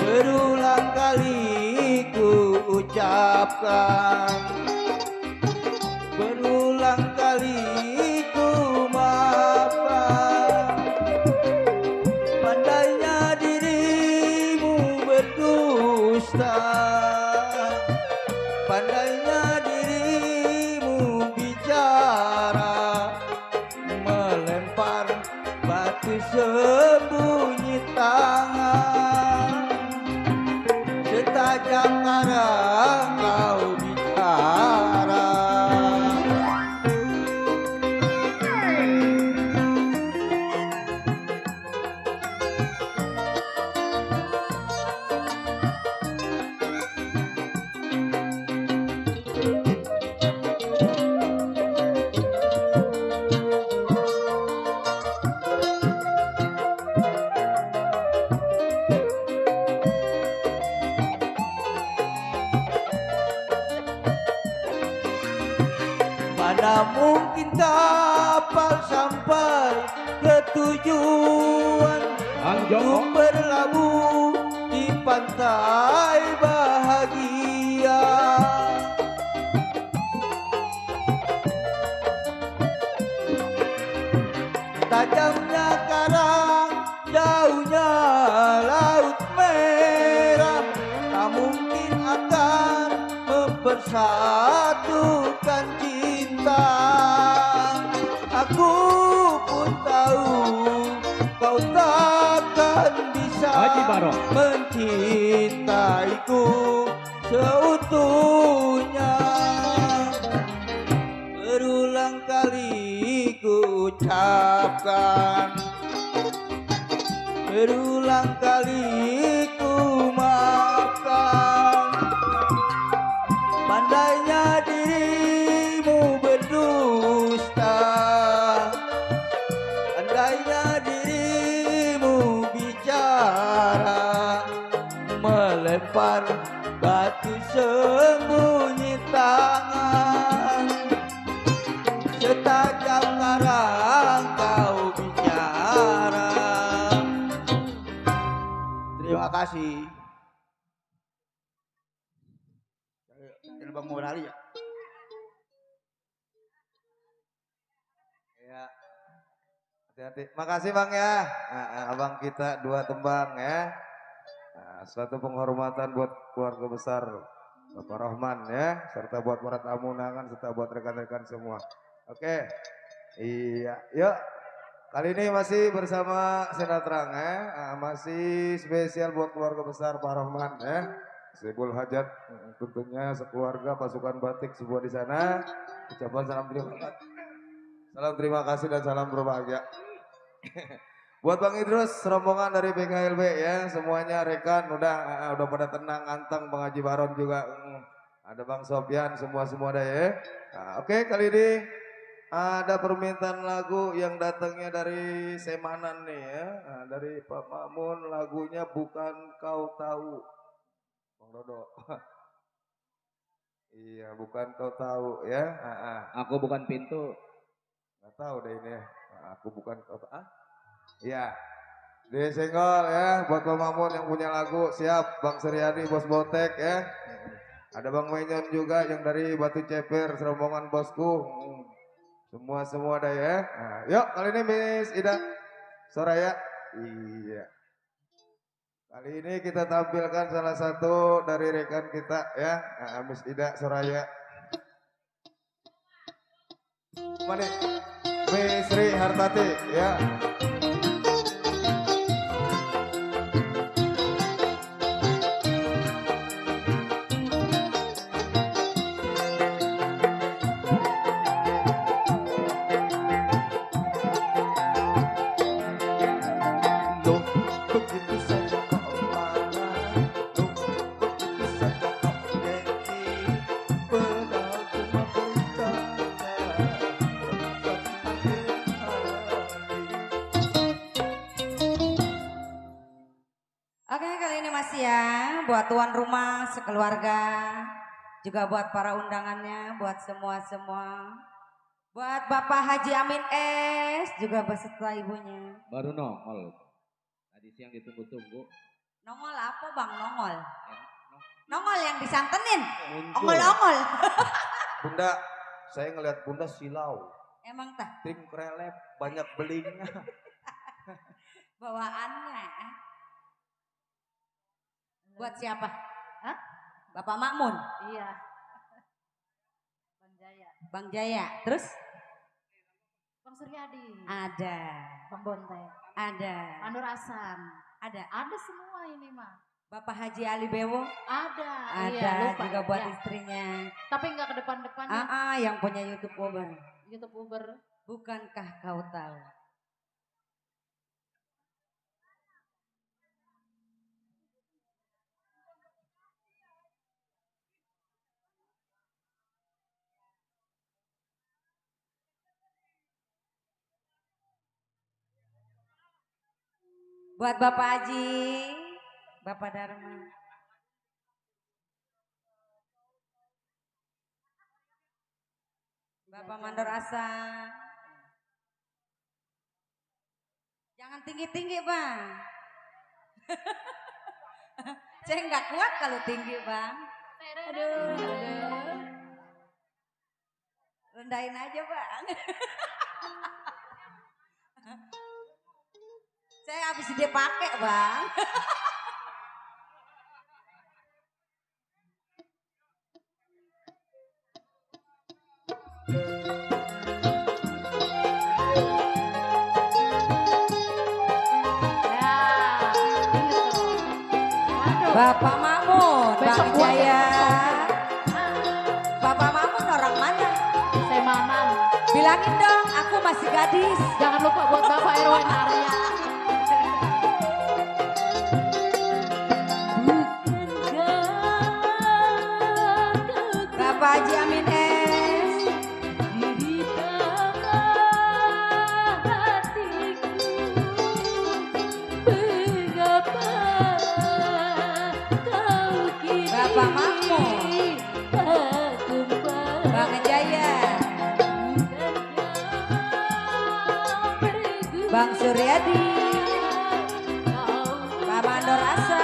F: Berulang kali ku ucapkan, berulang kali ku maafkan, pandainya dirimu berdusta, pandainya dirimu bicara, melempar batu sembunyi tangan. Setajam karang kau bicara, mana mungkin kapal sampai ke tujuan untuk berlabuh di pantai bahagia. Tajamnya karang, jauhnya laut merah, tak mungkin akan mempersatukan cinta. Aku pun tahu kau takkan bisa
D: Haji Barok.
F: mencintaiku seutuhnya. Berulang kali ku ucapkan, berulang kali ku maafkan, pandainya dirimu berdusta, pandainya dirimu bicara, melempar batu sembunyi tangan. Setajam karang kau bicara. Terima kasih. Ini Bang Murali ya.
B: Hati-hati. Makasih Bang ya. Abang kita 2 tembang ya. Suatu penghormatan buat keluarga besar Bapak Rohman ya, serta buat para tamu undangan, serta buat rekan-rekan semua. Oke, iya, yuk. Kali ini masih bersama Senatrang ya, masih spesial buat keluarga besar Pak Rohman ya. Sebul Hajat, tentunya sekeluarga pasukan batik semua di sana. Ucapan salam terima kasih. Salam terima kasih dan salam berbahagia. Buat Bang Idrus, rombongan dari BKLB ya, semuanya rekan udah pada tenang, anteng, Bang Haji Baron juga, ada Bang Sofyan, semua ada ya. Oke, kali ini ada permintaan lagu yang datangnya dari Semanan nih ya, dari Pak Makmun, lagunya Bukan Kau Tahu, Bang Dodo. Iya, Bukan Kau Tahu ya.
D: Aku bukan pintu.
B: Nggak tahu deh ini ya. Aku bukan kau tahu. Iya. Disenggol ya buat Bang Mamun yang punya lagu, siap. Bang Suryadi Bos Botek ya. Ada Bang Menyon juga yang dari Batu Ceper, serombongan bosku. Semua ada ya. Nah, yuk kali ini Miss Ida Soraya. Iya. Kali ini kita tampilkan salah satu dari rekan kita ya, Miss Ida Soraya. Mana? Miss Sri Hartati ya. Loh, begitu saja kau marah. Loh, begitu saja kau gengsi. Padahal cuma bercanda.
E: Oke, kali ini masih ya buat tuan rumah sekeluarga, juga buat para undangannya, buat semua. Buat Bapak Haji Amin S, juga beserta ibunya.
D: Baru nongol. Tadi siang ditunggu-tunggu.
E: Nongol apa Bang? Nongol.
D: Eh,
E: Nongol yang disantenin.
D: muncul.
E: Ongol-ongol.
B: Bunda, saya ngelihat Bunda silau.
E: Emang tah
B: Tim krelep banyak belinya.
E: bawaannya. Buat siapa? Hah? Bapak Makmun.
C: Iya. Bang Jaya.
E: Bang Jaya. Terus?
C: Bang Suryadi.
E: Ada.
C: Bang Bontek.
E: Ada.
C: Manur Asan.
E: Ada.
C: Ada semua ini mah.
E: Bapak Haji Ali Bewo.
C: Ada.
E: Ada
C: Iya, lupa.
E: juga buat
C: Ya.
E: istrinya.
C: Tapi nggak ke depan-depan ya.
E: Yang punya YouTube Uber.
C: YouTube Uber.
E: Bukankah kau tahu? Buat Bapak Haji, Bapak Dharma. Bapak Mandor Asa. Jangan tinggi-tinggi Bang. Saya nggak kuat kalau tinggi Bang. Aduh. Rendahin aja Bang. Saya habis dia pakai Bang. Bapak Makmun,
C: Besok
E: Bang
C: buat
E: Jaya.
C: ya.
E: Bapak Makmun orang mana?
C: Semanan.
E: Bilangin dong, aku masih gadis.
C: Jangan lupa buat Bapak Erwin Arya.
E: Bapak Haji Amin S. Bapak Makmun, Bang Jaya, Bang Suryadi, Pak Mandor Asa.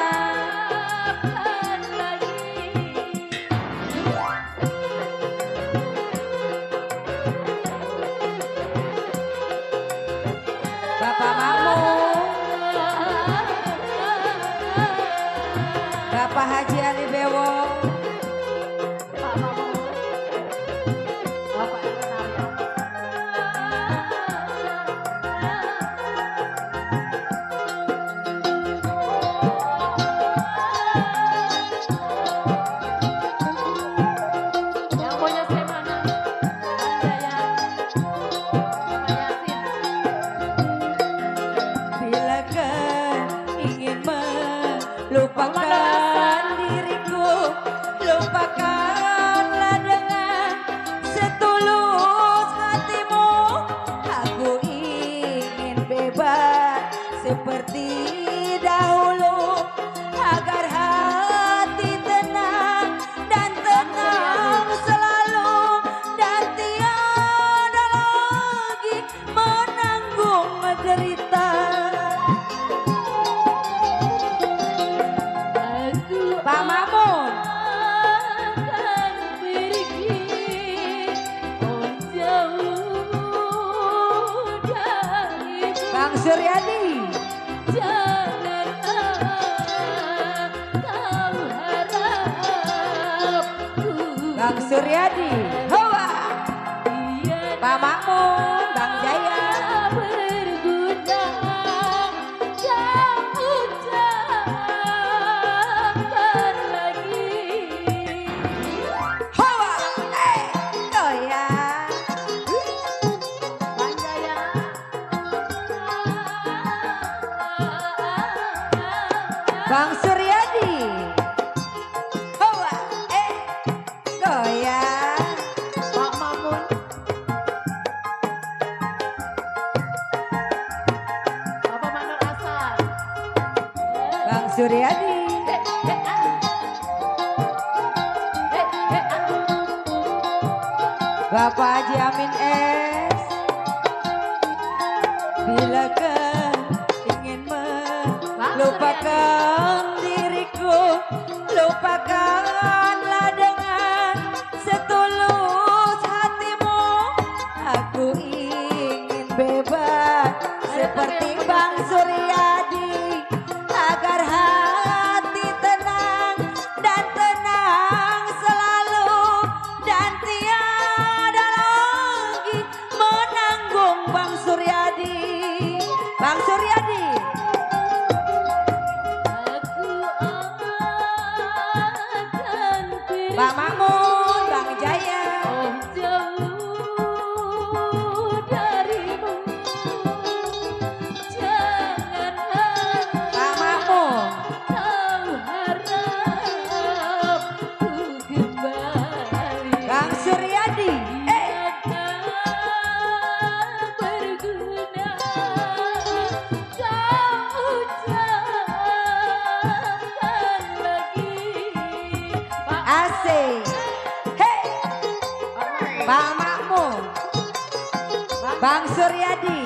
E: Bang Suryadi.
A: Janganlah kau harap ku
E: Bang Suryadi. Hawa.
A: tiada
E: Pak Makmun, Bang Jaya.
A: berguna kau ucapkan lagi.
E: Hawa. Goyang. Bang Jaya. Bang Suryadi. Hawa. Goyang.
A: Pak Mamun, Bapak Mandor Asal.
E: Bang Suryadi. Bapak Haji Amin S. Bila kau ingin melupakan diriku, lupakanlah dengan setulus hatimu. Aku ingin bebas seperti Bang Suryadi, agar hati tenang dan tenang selalu, dan tiada lagi menanggung. Bang Suryadi. Bang Suryadi.
A: Aku akan pergi
E: Pak Makmun, Bang Jaya.
A: jauh darimu. Janganlah
E: Pak Makmun.
A: kau harap ku kembali.
E: Bang Suryadi.
A: Berguna kau ucapkan lagi. Pak
E: Asik. Hey. Pak Makmun. Bang Suryadi.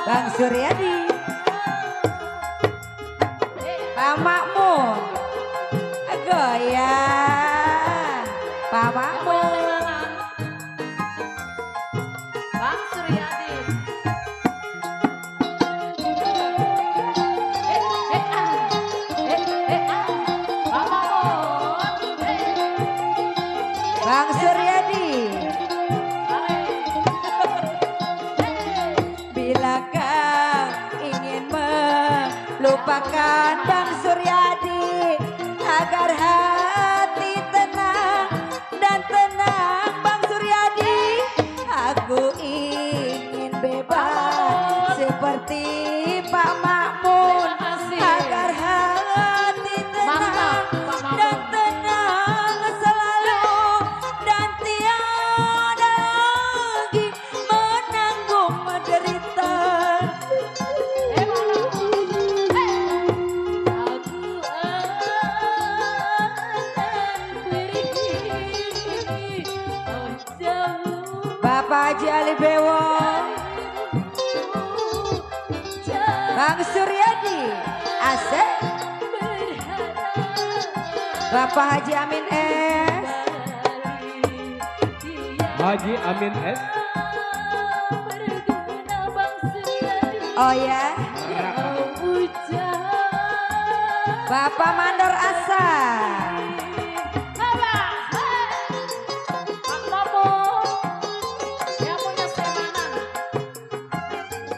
E: Bang Suryadi. Pak Makmun. Goyang. Pak Makmun.
A: Bang Suryadi. Pak Mamun.
E: Bang Suryadi. Bila kau ingin melupakan Bang Suryadi, agar hati tenang dan tenang. Bang Suryadi. Aku ingin bebas seperti Pak Makmun,
A: Terima kasih.
E: agar hati tenang
A: Mantap, Pak Makmun.
E: dan tenang selalu, dan tiada lagi menanggung menderita.
A: Aku akan pergi jauh
E: Bapak Haji Ali Bewo. Bang Suryadi. Asik. Bapak Haji Amin S.
D: Haji Amin S.
E: Oh ya. Bapak Mandor Asa.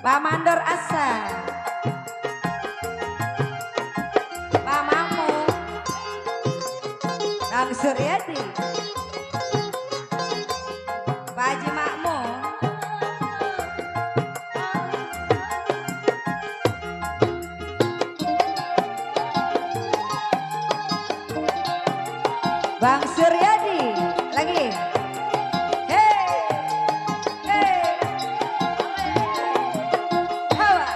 E: Pak Mandor Asa. Pak Makmun. Bang Suryadi. Pak Haji Makmun. Bang Suryadi. Lagi. Hey. Hey. Hawa.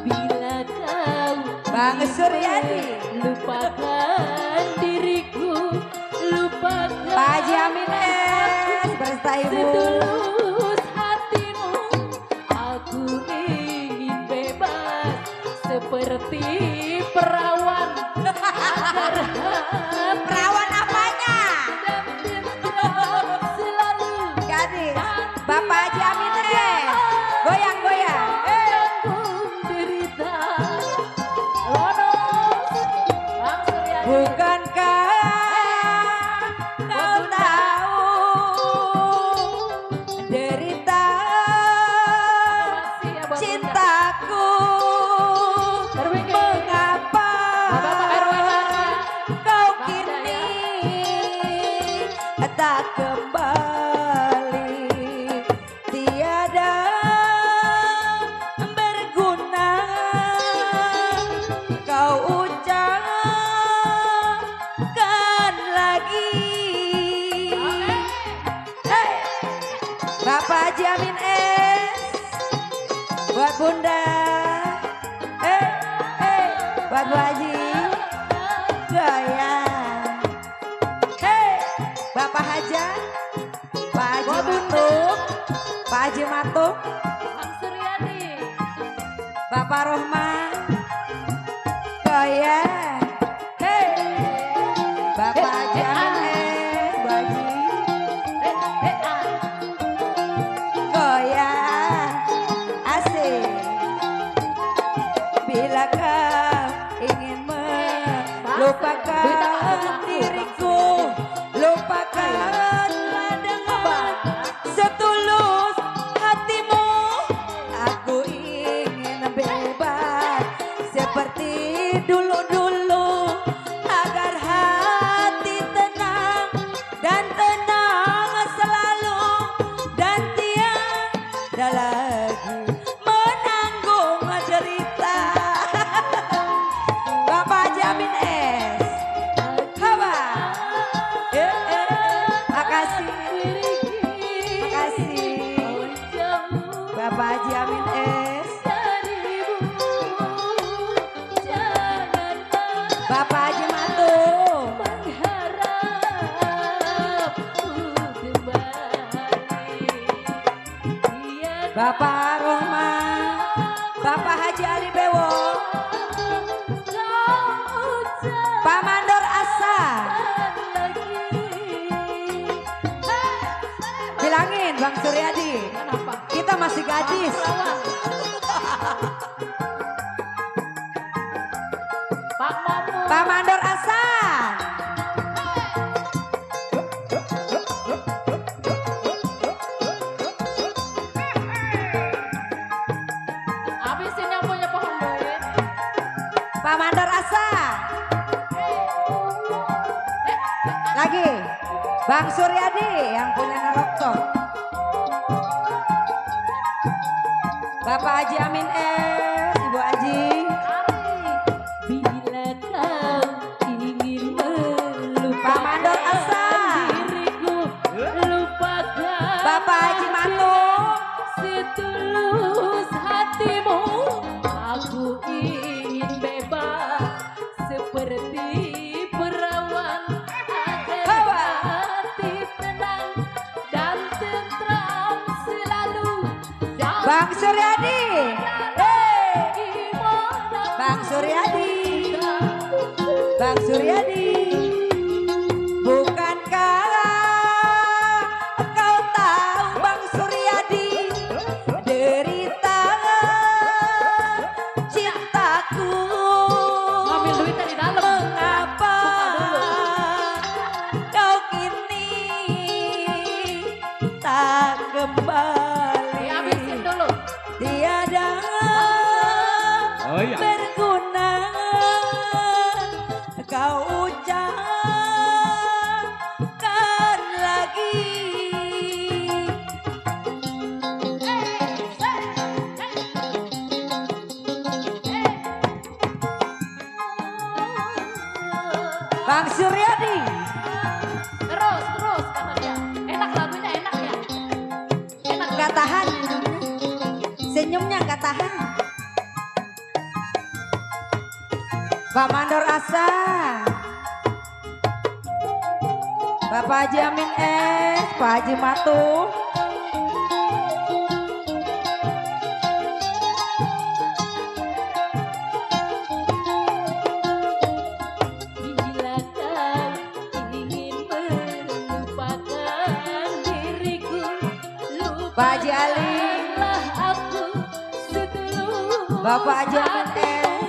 A: Bila kau
E: Bang Suryadi.
A: lupakan diriku, lupakan
E: Pak Haji Amin S. Berserta Ibu.
A: setulus hatimu. Aku ingin bebas seperti perawan, agar
E: Perawan apanya?
A: dan tentram selalu.
E: Gadis. Bapak Haji Amin S. Ibu Haji. Gaya. Hei, Bapak Haja. Pak Haji Matung. Pak Haji Matung.
C: Bang Suryadi.
E: Bapak Rohman. Gaya. Hei. Bapak Haji Amin Bu Haji. Goyang asik. Bila kau ingin melupakan diriku, lupakanlah dengan setulus hatimu. Aku ingin bebas seperti dulu-dulu, agar hati tenang dan tenang selalu, dan tiada lagi menanggung derita. Bapak Jamin S. Haba. Makasih. Makasih. Bapak Jamin S. Bapak Haji Matung. Bapak Rohman. Bapak Haji Ali Bewo. Pak Mandor Asa. Bilangin Bang Suryadi, kita masih gadis.
C: Pak Mamu.
E: Pak Mandor Asa.
C: Habisin yang punya pohon duit.
E: Pak Mandor Asa. Lagi. Bang Suryadi yang punya naroktor. Bapak Haji Amin S. Ibu Haji.
A: Bila kau ingin
E: Pak Mandor Asa.
A: diriku, lupakan
E: Bapak Haji Matung.
A: setulus hatimu. Aku ingin bebas seperti perawan, agar
E: Hawa.
A: hati tenang dan tentram selalu.
E: Bang Suryadi. Hey.
A: Gimana
E: Bang Suryadi. Bang Suryadi. Bukankah kau tahu Bang Suryadi, derita cintaku?
C: Ngambil duitnya di dalam.
E: Mengapa kau kini tak kembali?
C: Habisin dulu.
E: Tiada
D: Oh iya.
E: berguna kau ucapkan lagi. Bang Suryadi.
C: Terus kata dia. Enak lagunya, enak ya. Enak.
E: Gak tahan, senyumnya gak tahan. Pak Mandor Asa. Bapak Haji Amin S. Pak Haji Matung.
A: bila kau ingin melupakan diriku,
E: Pak Haji Ali.
A: lupakanlah aku setulus
E: Bapak Haji Amin S.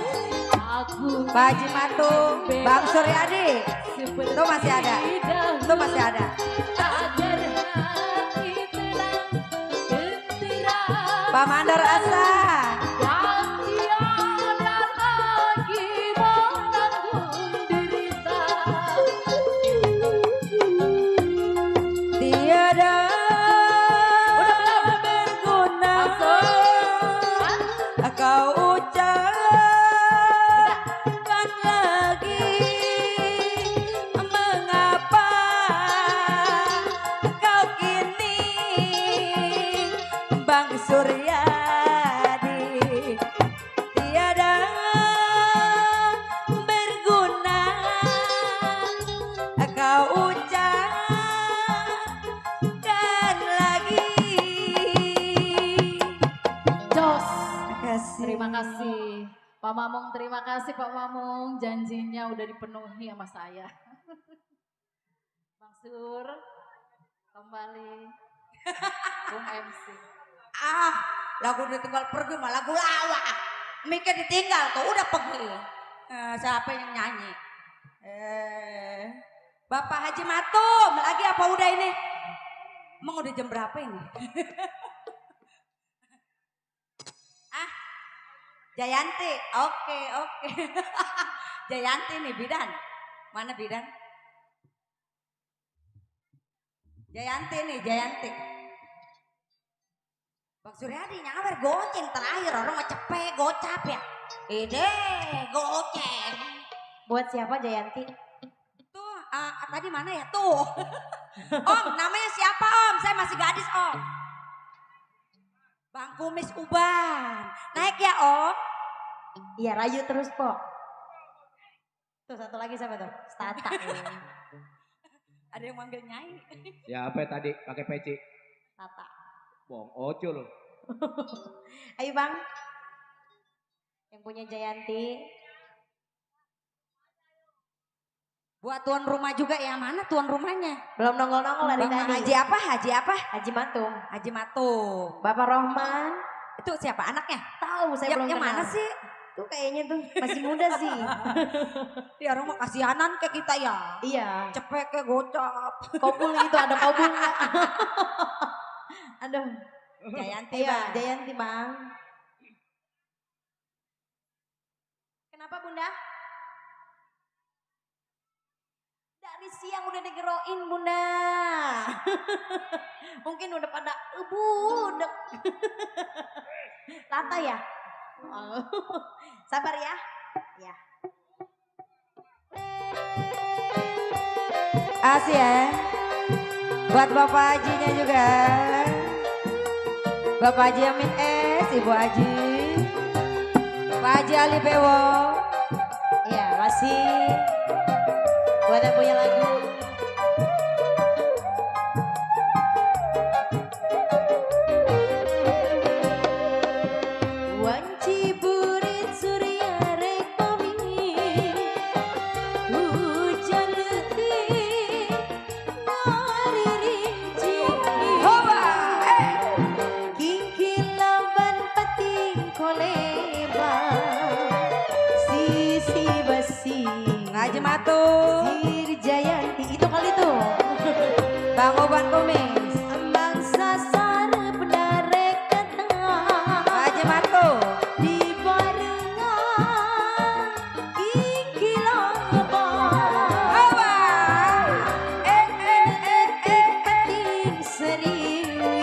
A: aku
E: Pak Haji Matung. Bang Suryadi.
A: seperti
E: Itu masih ada.
A: dahulu,
E: Itu masih ada.
A: agar hati tenang gembira
E: Pak Mandor Asa.
A: dan tiada lagi menanggung derita.
E: Tiada berguna kau ucapkan lagi. Mengapa kau kini Bang Suryadi
C: Terima kasih. Pak Mamung, terima kasih Pak Mamung. Janjinya udah dipenuhi sama saya. Bang Sur, kembali. Bung MC.
A: Lagu ditinggal pergi malah lagu lawa. Mikir ditinggal tuh udah pergi. Siapa yang nyanyi? Bapak Haji Matum, lagi apa udah ini? Emang udah jam berapa ini? Jayanti, oke. Jayanti nih Bidan. Mana Bidan? Jayanti nih, Jayanti. Bang Suryadi nyawer goceng terakhir orang mah cepet gocap ya. Ide goceng.
E: Buat siapa Jayanti?
A: Tuh, tadi mana ya tuh? Om, namanya siapa Om? Saya masih gadis Om. Bang Kumis Uban. Naik ya Om?
E: Iya rayu terus Pok. Tuh satu lagi siapa tuh? Stata.
A: Ada yang manggil Nyai.
F: Siapa tadi pakai peci?
E: Tata.
F: Bong Ocul.
E: Ayo Bang. Yang punya Jayanti.
A: Buat tuan rumah juga ya, mana tuan rumahnya?
E: Belum nongol-nongol dari
A: Bang
E: tadi.
A: Haji apa? Haji apa?
E: Haji Matum.
A: Haji Matum.
E: Bapak Rohman.
A: Itu siapa anaknya?
E: Tahu saya belum
A: Yang
E: kenal.
A: mana sih?
E: Tuh kayaknya tuh masih muda sih.
A: Ya orang mah kasihanan ke kita ya.
E: Iya.
A: Cepet ke gocap.
E: Kobul itu ada kobul nggak? Aduh.
A: Jayanti
E: Iya,
A: Bang.
E: Jayanti Bang. Kenapa Bunda? Dari siang udah digeroin Bunda. Mungkin udah pada budek. Tata ya? Oh. Sabar ya. Ya.
A: Asih ya. Buat Bapak Hajinya juga. Bapak Haji Amin S, Ibu Haji. Pak Haji Ali Bewo.
E: Iya, masih buat yang punya lagu. Wanci burit surya rek pami, hujan letih ngari rinci.
A: Hoba,
E: Kingkin laban peting koleba, sisi besi.
A: Haji Matum.
E: Sir Jayanti itu kali tuh.
A: Bang Oban Kumis.
E: Ambang sasar pendarek ketengah.
A: Haji Matum.
E: Di barengan kiki labang.
A: Hoba.
E: Peting seriwi.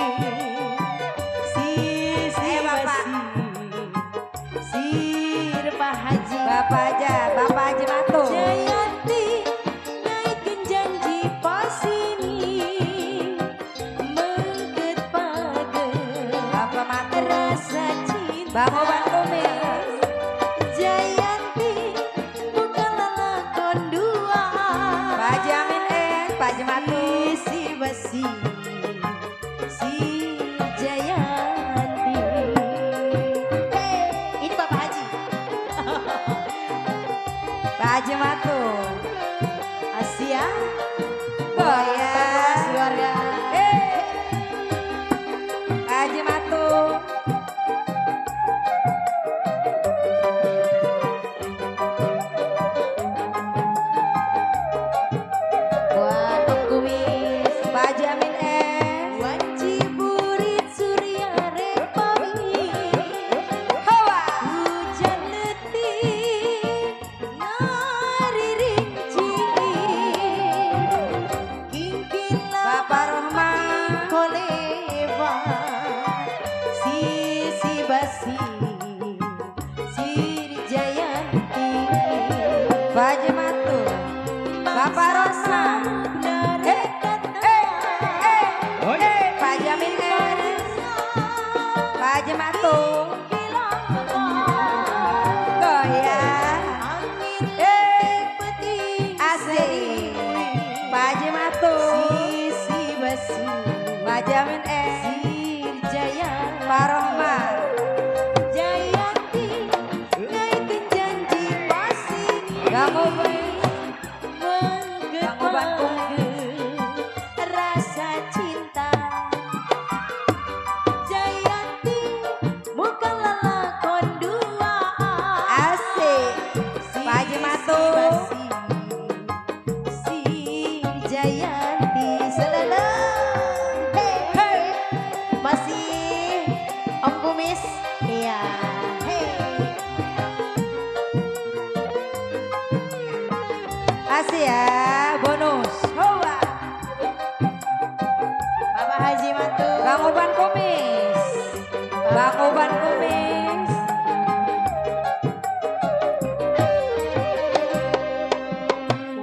E: Sisi
A: Bapak.
E: besi. Sir Pak Haji.
A: Bapak Haji Matum.
E: Jayanti naikkan janji pasini mengket pager
A: Bapak Matum.
E: rasa cinta.
A: Bang Oban Kumis.
E: Jayanti bukanlah lakon dua.
A: Pak Haji Amin S, Pak Haji Matum.
E: Si besi si Jayanti. Ini Bapak Haji.
A: Pak Haji Matum.
E: Asia.
A: Goya.
E: Keluarga.
A: Pak Haji Matum.
E: Buat Om Kumis.
A: Pak Haji Amin S.
E: Wanci burit surya repawi.
A: Hoba.
E: Hujan letih nari rinci. Kingkin
A: Bapak Rohman.
E: koleba. Sisi basi. Sir Jayanti.
A: Pak Haji Matum. Bapak Rohman.
F: Oh ya.
A: Pak Haji Amin S. Pak Haji Matum. Goya. Asik. Pak Haji Matum. Pak Haji Amin S. Pak Rohman.
E: Jayanti
A: cinta Jayanti bukan lelakon duaan
E: Asik. Pak Haji Matung.
A: Si Jayanti selalu hey, hey. Masih Om Kumis iya hey.
E: Kasih ya, bonus. Hoa.
A: Bapak Haji Matung
E: Bang Uban Kumis. Bang Uban Kumis.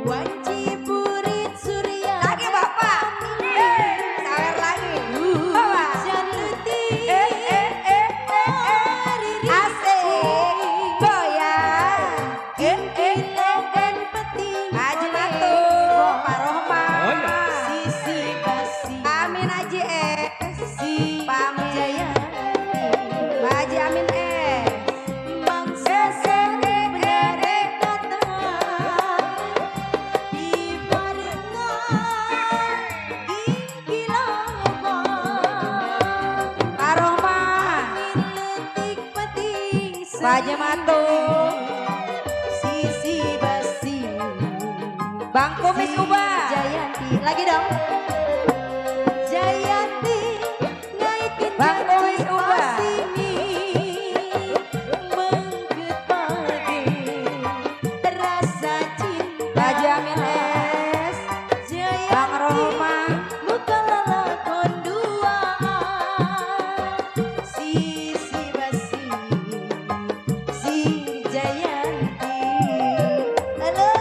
A: Wanci Purit Surya
E: Lagi Bapak. Sawer lagi. Hoa.
A: Hujan letih
E: Asik. Goyang.
A: Kilokan peti
E: Haji Matung. Pak Rohman.
D: Oh, iya.
A: Sisi kasih
E: Amin Haji
A: Si
E: Pak Amin.
A: Jayanti
E: Pak Haji Amin
A: Bangsa sebenarnya datang Di barengan Ingkilapan
E: Pak Rohman.
A: Letik peting
E: Pak Haji Matung.
A: Sisi basi
E: Bang Kumis Ubah.
A: Jayanti lagi dong Jayanti naikin
E: Bang Kumis
A: janji
E: Ubah.
A: pas ini Menggepade rasa cinta
E: Pak Haji Amin
A: Jayanti
E: Bang Rohman.
A: bukan lelakon duaan Sisi basi Si Jayanti Halo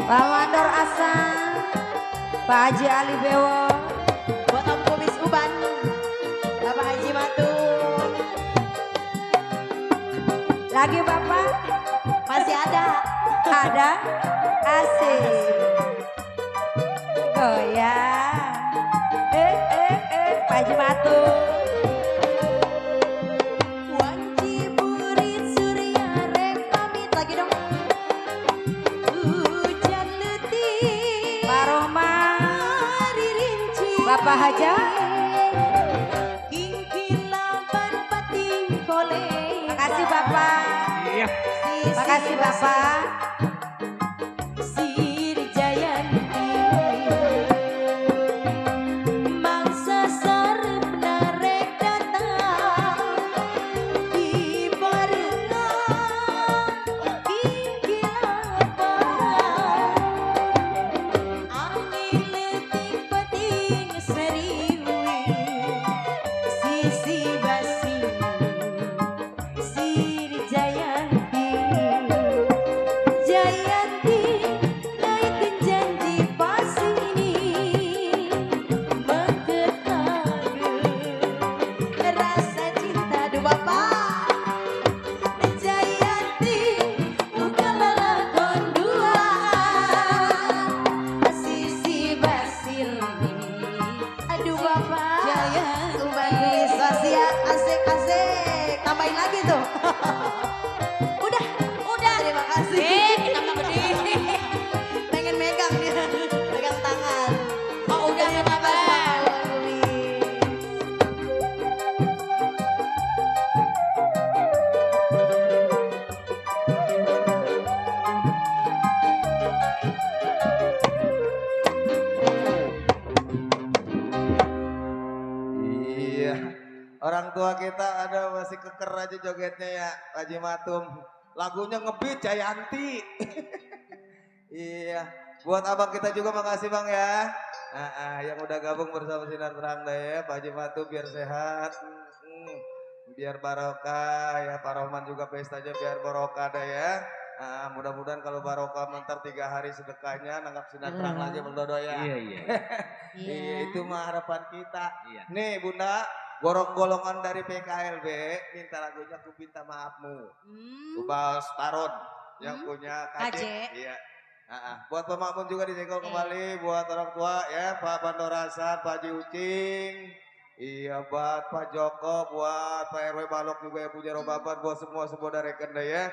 E: Pak Mandor Asan. Pak Haji Ali Bewo.
A: Buat Om Kumis Uban Bapak Haji Matung
E: Lagi Bapak.
A: masih ada
E: Ada. Asik. Goyang. Pak Haji Matung.
A: Wanci Purit Surya rek pamit lagi dong Hujan letih
E: Pak Rohman.
A: hari rinci
E: Bapak Haja.
A: Kingkilaban pating kole
E: Makasih Bapak.
D: Iya.
E: Makasih Bapak.
A: Sir Jayanti Mangsa sarepna rek datang Di barengan Ingkilaban Angin letik peting seriwi Sisi basi Sir Jayanti Jayanti naikin janji pas ini Menggetaga rasa cinta Duh Bapak Jayanti bukan lelakon duaan Sisi basil Aduh Bapak Jayanti Ubanis Wasia asik-asik Tambahin lagi tuh Udah terima kasih kita nggak berdiri pengen megang dia megang tangan oh udah ya Bapak
B: Iya. Orang tua kita ada masih keker aja jogetnya ya, Haji Matum. Lagunya ngebeat Jayanti. Iya. Buat abang kita juga makasih Bang ya. Yang udah gabung bersama Sinar Terang deh ya, Pak Haji Matum biar sehat. Biar barokah ya, Pak Rohman juga pestanya biar barokah deh ya. Mudah-mudahan kalau barokah mentar 3 hari sedekahnya nanggap Sinar Terang lagi Bang Dodo ya.
D: Iya, iya.
B: Iya, itu mah harapan kita.
D: Iya.
B: Nih Bunda, golongan dari PKLB minta lagunya Ku Pinta Maafmu. Ubas Paron yang punya
A: KJ.
B: Iya. Buat pemakmum juga disenggol kembali, buat orang tua ya, Pak Bandorasan, Pak Haji Ucing. Iya, buat Pak Joko, buat Pak RW Balok juga yang punya robaban, buat semua dari Kenda ya.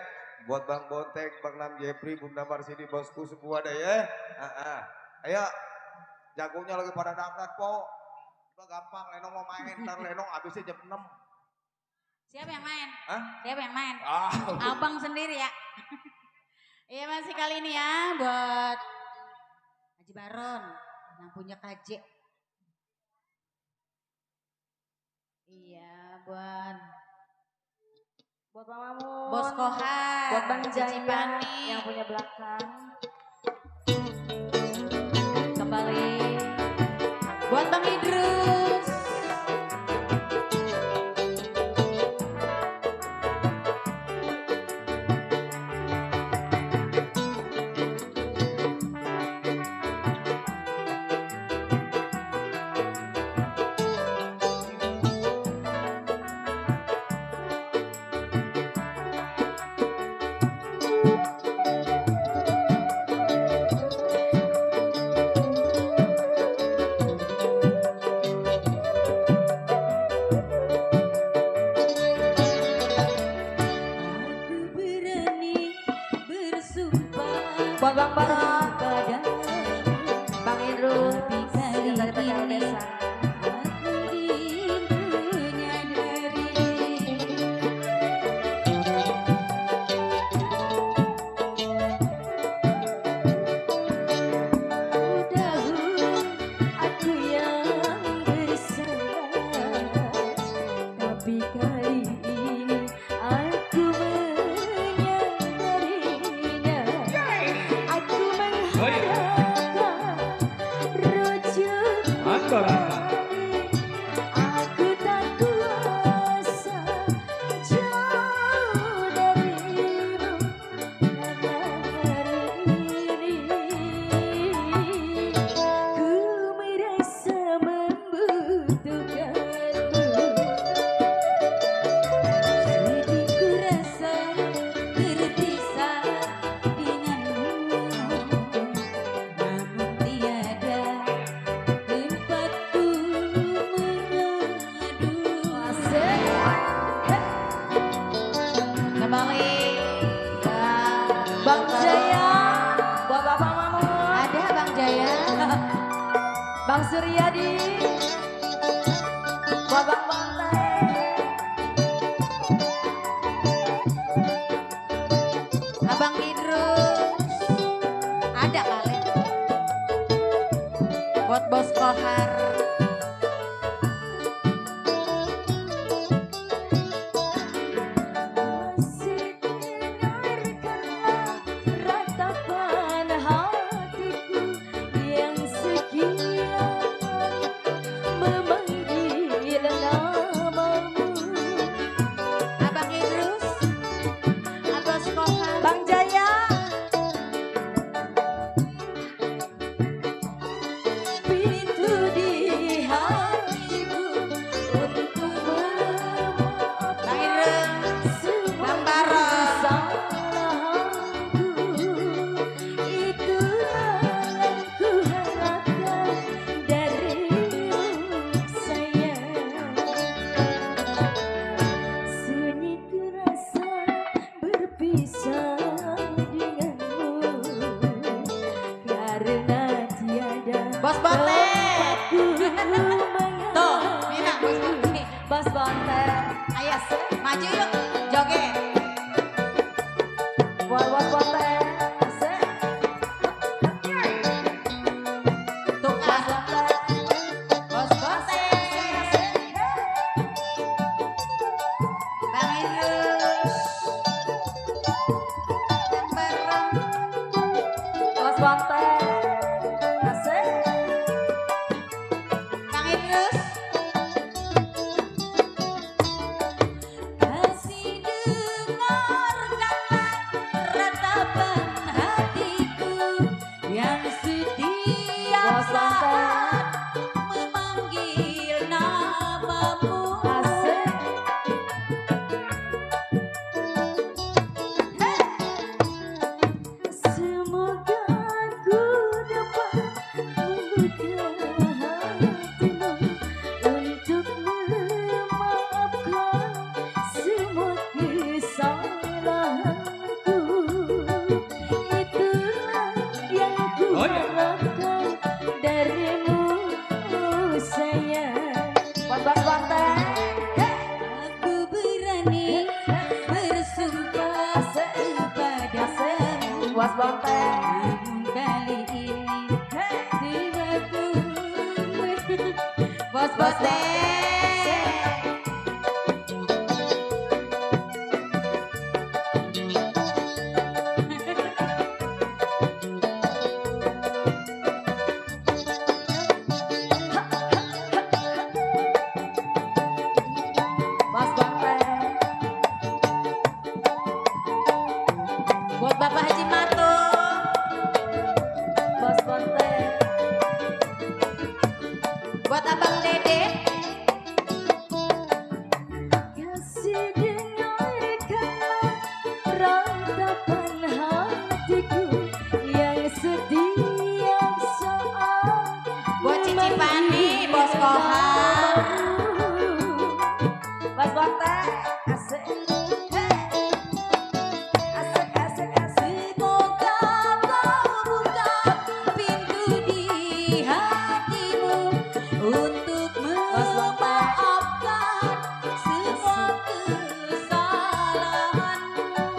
B: Buat Bang Bontek, Bang Nam Jepri, Bunda Marsidi, bosku semua deh ya. Ayo, Jagonya lagi pada dangdut po. Udah gampang, Lenong mau main, ntar Lenong habisnya jam 6.
C: Siapa yang main?
B: Hah?
C: Siapa yang main?
B: Ah,
C: Abang sendiri ya. Iya masih kali ini ya buat Haji Baron yang punya KJ. Iya buat
E: Buat Pak Mamun.
C: Bos Kohar,
E: Buat Bang
C: Cici
E: Jaya
C: Pani.
E: yang punya belakang.
C: Kembali buat Bang Idrus.
A: Aku berani bersumpah
E: Buat Bang Baron.
A: padamu,
E: Bang Idrus.
A: tapi kali
E: Yang dari PKL
A: ini
E: Desa.
A: aku menyadari dahulu aku yang bersalah, tapi kali ini aku menyadarinya. Aku
D: Oh iya.
A: mengharapkan rujuk
D: Mantap.
A: aku tak kuasa jauh darimu karena hari ini ku merasa membutuhkanmu. Sedih ku rasa terpisah denganmu, namun tiada tempatku mengadu.
C: Kembali
E: Bang Jaya. Buat Bapak Mamun.
C: ada Bang Jaya.
E: Bang Suryadi. Buat Bang Bante.
C: Abang Idrus. Ada kali. Buat Bos Kohar.
A: Masih dengarkanlah ratapan hatiku yang sekian memanggil namamu.
C: Abang Idrus. Bos Kohar.
E: Bang Jaya.
A: Pintu di hatiku untuk
C: Bang Idrus.
A: semua
C: Bang Baron.
A: kesalahanku. Itulah yang ku harapkan darimu sayang. Sunyi ku rasa berpisah denganmu karena tiada
C: Bos Bote. Tuh, Mina, Bos Bote.
E: Bos Bante.
C: Ayo, maju yuk, joget.
E: Buat Bos Bante. Asik.
C: Tuh
E: Bos
C: kan,
E: Bante.
C: Bos Bote. Bang Idrus. Bang Baron.
E: Bos Bante. Asik.
C: Bang Idrus.
A: Kasih dengarkanlah ratapan hatiku yang setiap
E: Bos Bante.
A: saat memanggil namamu.
E: Asik.
A: Semoga aku dapat membuka hatimu
E: Bonteng.
A: Namun kali ini tibaku Bos Bonteng.
E: Bos Bonteng.
A: Buat Bapak Haji Matung.
E: Bos Bonteng.
A: Buat Abang Dede.
C: Kasih dengarkanlah ratapan hatiku yang setiap saat
A: Buat Cici Pani, Bos Kohar.
E: Bos Bonteng. Asik. Asik, asik, asik.
A: Semoga kau buka pintu di hatimu untuk memaafkan semua kesalahanmu.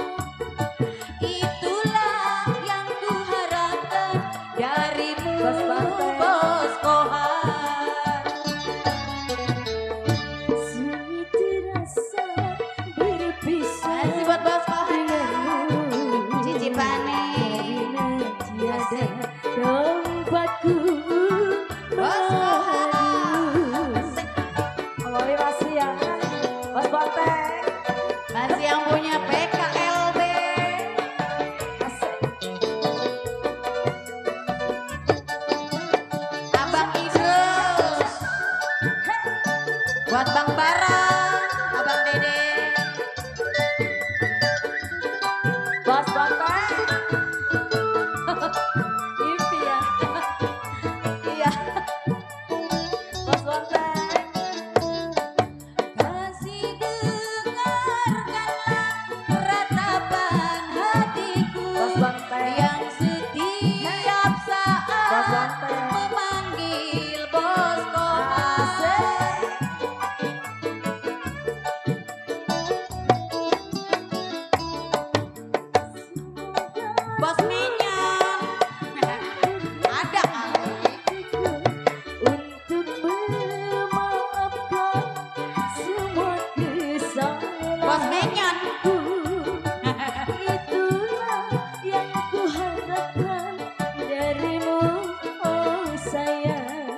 A: Itulah yang kuharapkan darimu,
E: Bos Bonteng.
A: Bos Kohar.
C: sunyi terasa berpisah
A: Masih buat Bos Kohar.
C: denganmu.
A: Cici Pani.
C: Tiada tempatku
A: Bos Kohar.
C: mengadu.
E: Kalau masih ya. Bos Bonteng.
A: Masih yang punya PKLB.
E: Asik.
A: Abang Idrus. Buat Bang Barang, Abang Dede.
E: Bos Bonteng.
C: Mimpi ya.
E: Iya. Bos Bonteng.
A: Kasih dengarkanlah ratapan hatiku
E: Bos Bonteng.
A: yang setiap
E: Bos
A: saat
E: Bonteng.
A: memanggil Bos Kohar. Bos Minyak. Ada kali.
C: Untuk memaafkan semua kesalahan.
A: Bos Menyon.
C: Itulah yang kuharapkan darimu, oh sayang.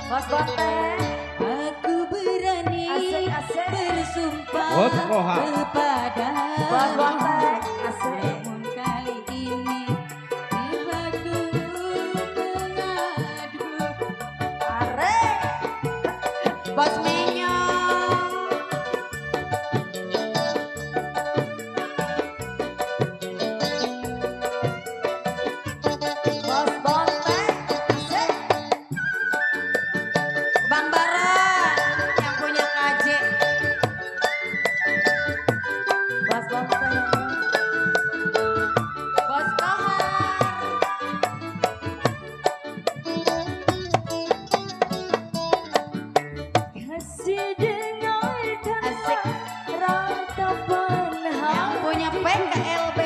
E: Bos Bonteng.
A: Aku berani
E: Asik, asik.
A: bersumpah
D: Bos Kohar.
A: kepada
E: Bos Bonteng. Asik.
A: namun kali ini tibaku mengadu.
E: Arek.
A: Bos Menyong.
E: Bos Bonteng. Asik.
A: Bang Bara yang punya KJ.
E: Bos Bonteng.
A: Bos Kohar.
C: Kasih dengarkanlah
A: Asik.
C: ratapan
A: Yang punya PKLB.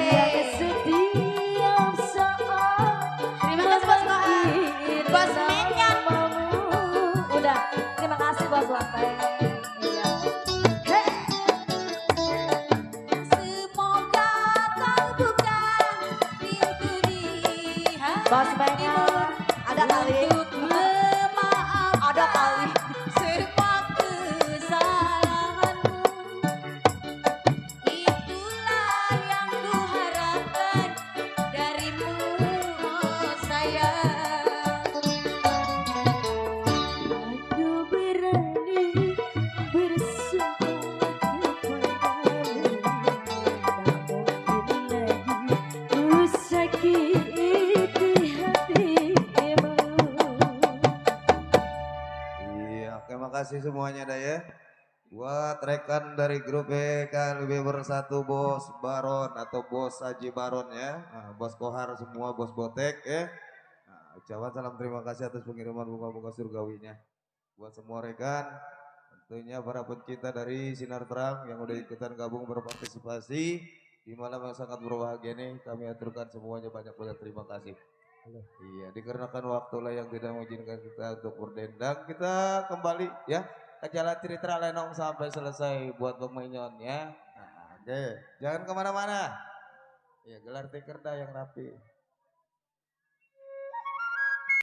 C: yang setiap saat
A: Terima kasih Bos Kohar. Bos Menyon.
E: Udah. Terima kasih Bos Bonteng. Iya. Hei.
A: Semoga kau buka pintu di
E: Bos
A: hatimu
E: Menyon. Ada kali.
A: untuk memaafkan
E: Ada kali.
A: semua kesalahanmu. Itulah yang kuharapkan darimu, oh sayang.
C: Aku berani bersumpah kepadamu, tak mungkin lagi ku sakiti hatimu.
B: Iya, terima kasih semuanya dah ya. Buat rekan dari grup PKLB Bersatu, Bos Baron atau Bos Haji Baron ya. Nah, Bos Kohar semua, Bos Botek ya. Nah, ucapan salam terima kasih atas pengiriman bunga-bunga surgawinya. Buat semua rekan, tentunya para pencinta dari Sinar Terang yang udah ikutan gabung berpartisipasi di di malam yang sangat berbahagia nih kami aturkan semuanya banyak-banyak terima kasih. Iya, dikarenakan waktulah yang tidak mengizinkan kita untuk berdendang, kita kembali ya ke jalan cerita lenong sampai selesai buat Bang Menyon ya. Nah, oke, jangan kemana-mana. Ya, gelar tiker dah yang rapi.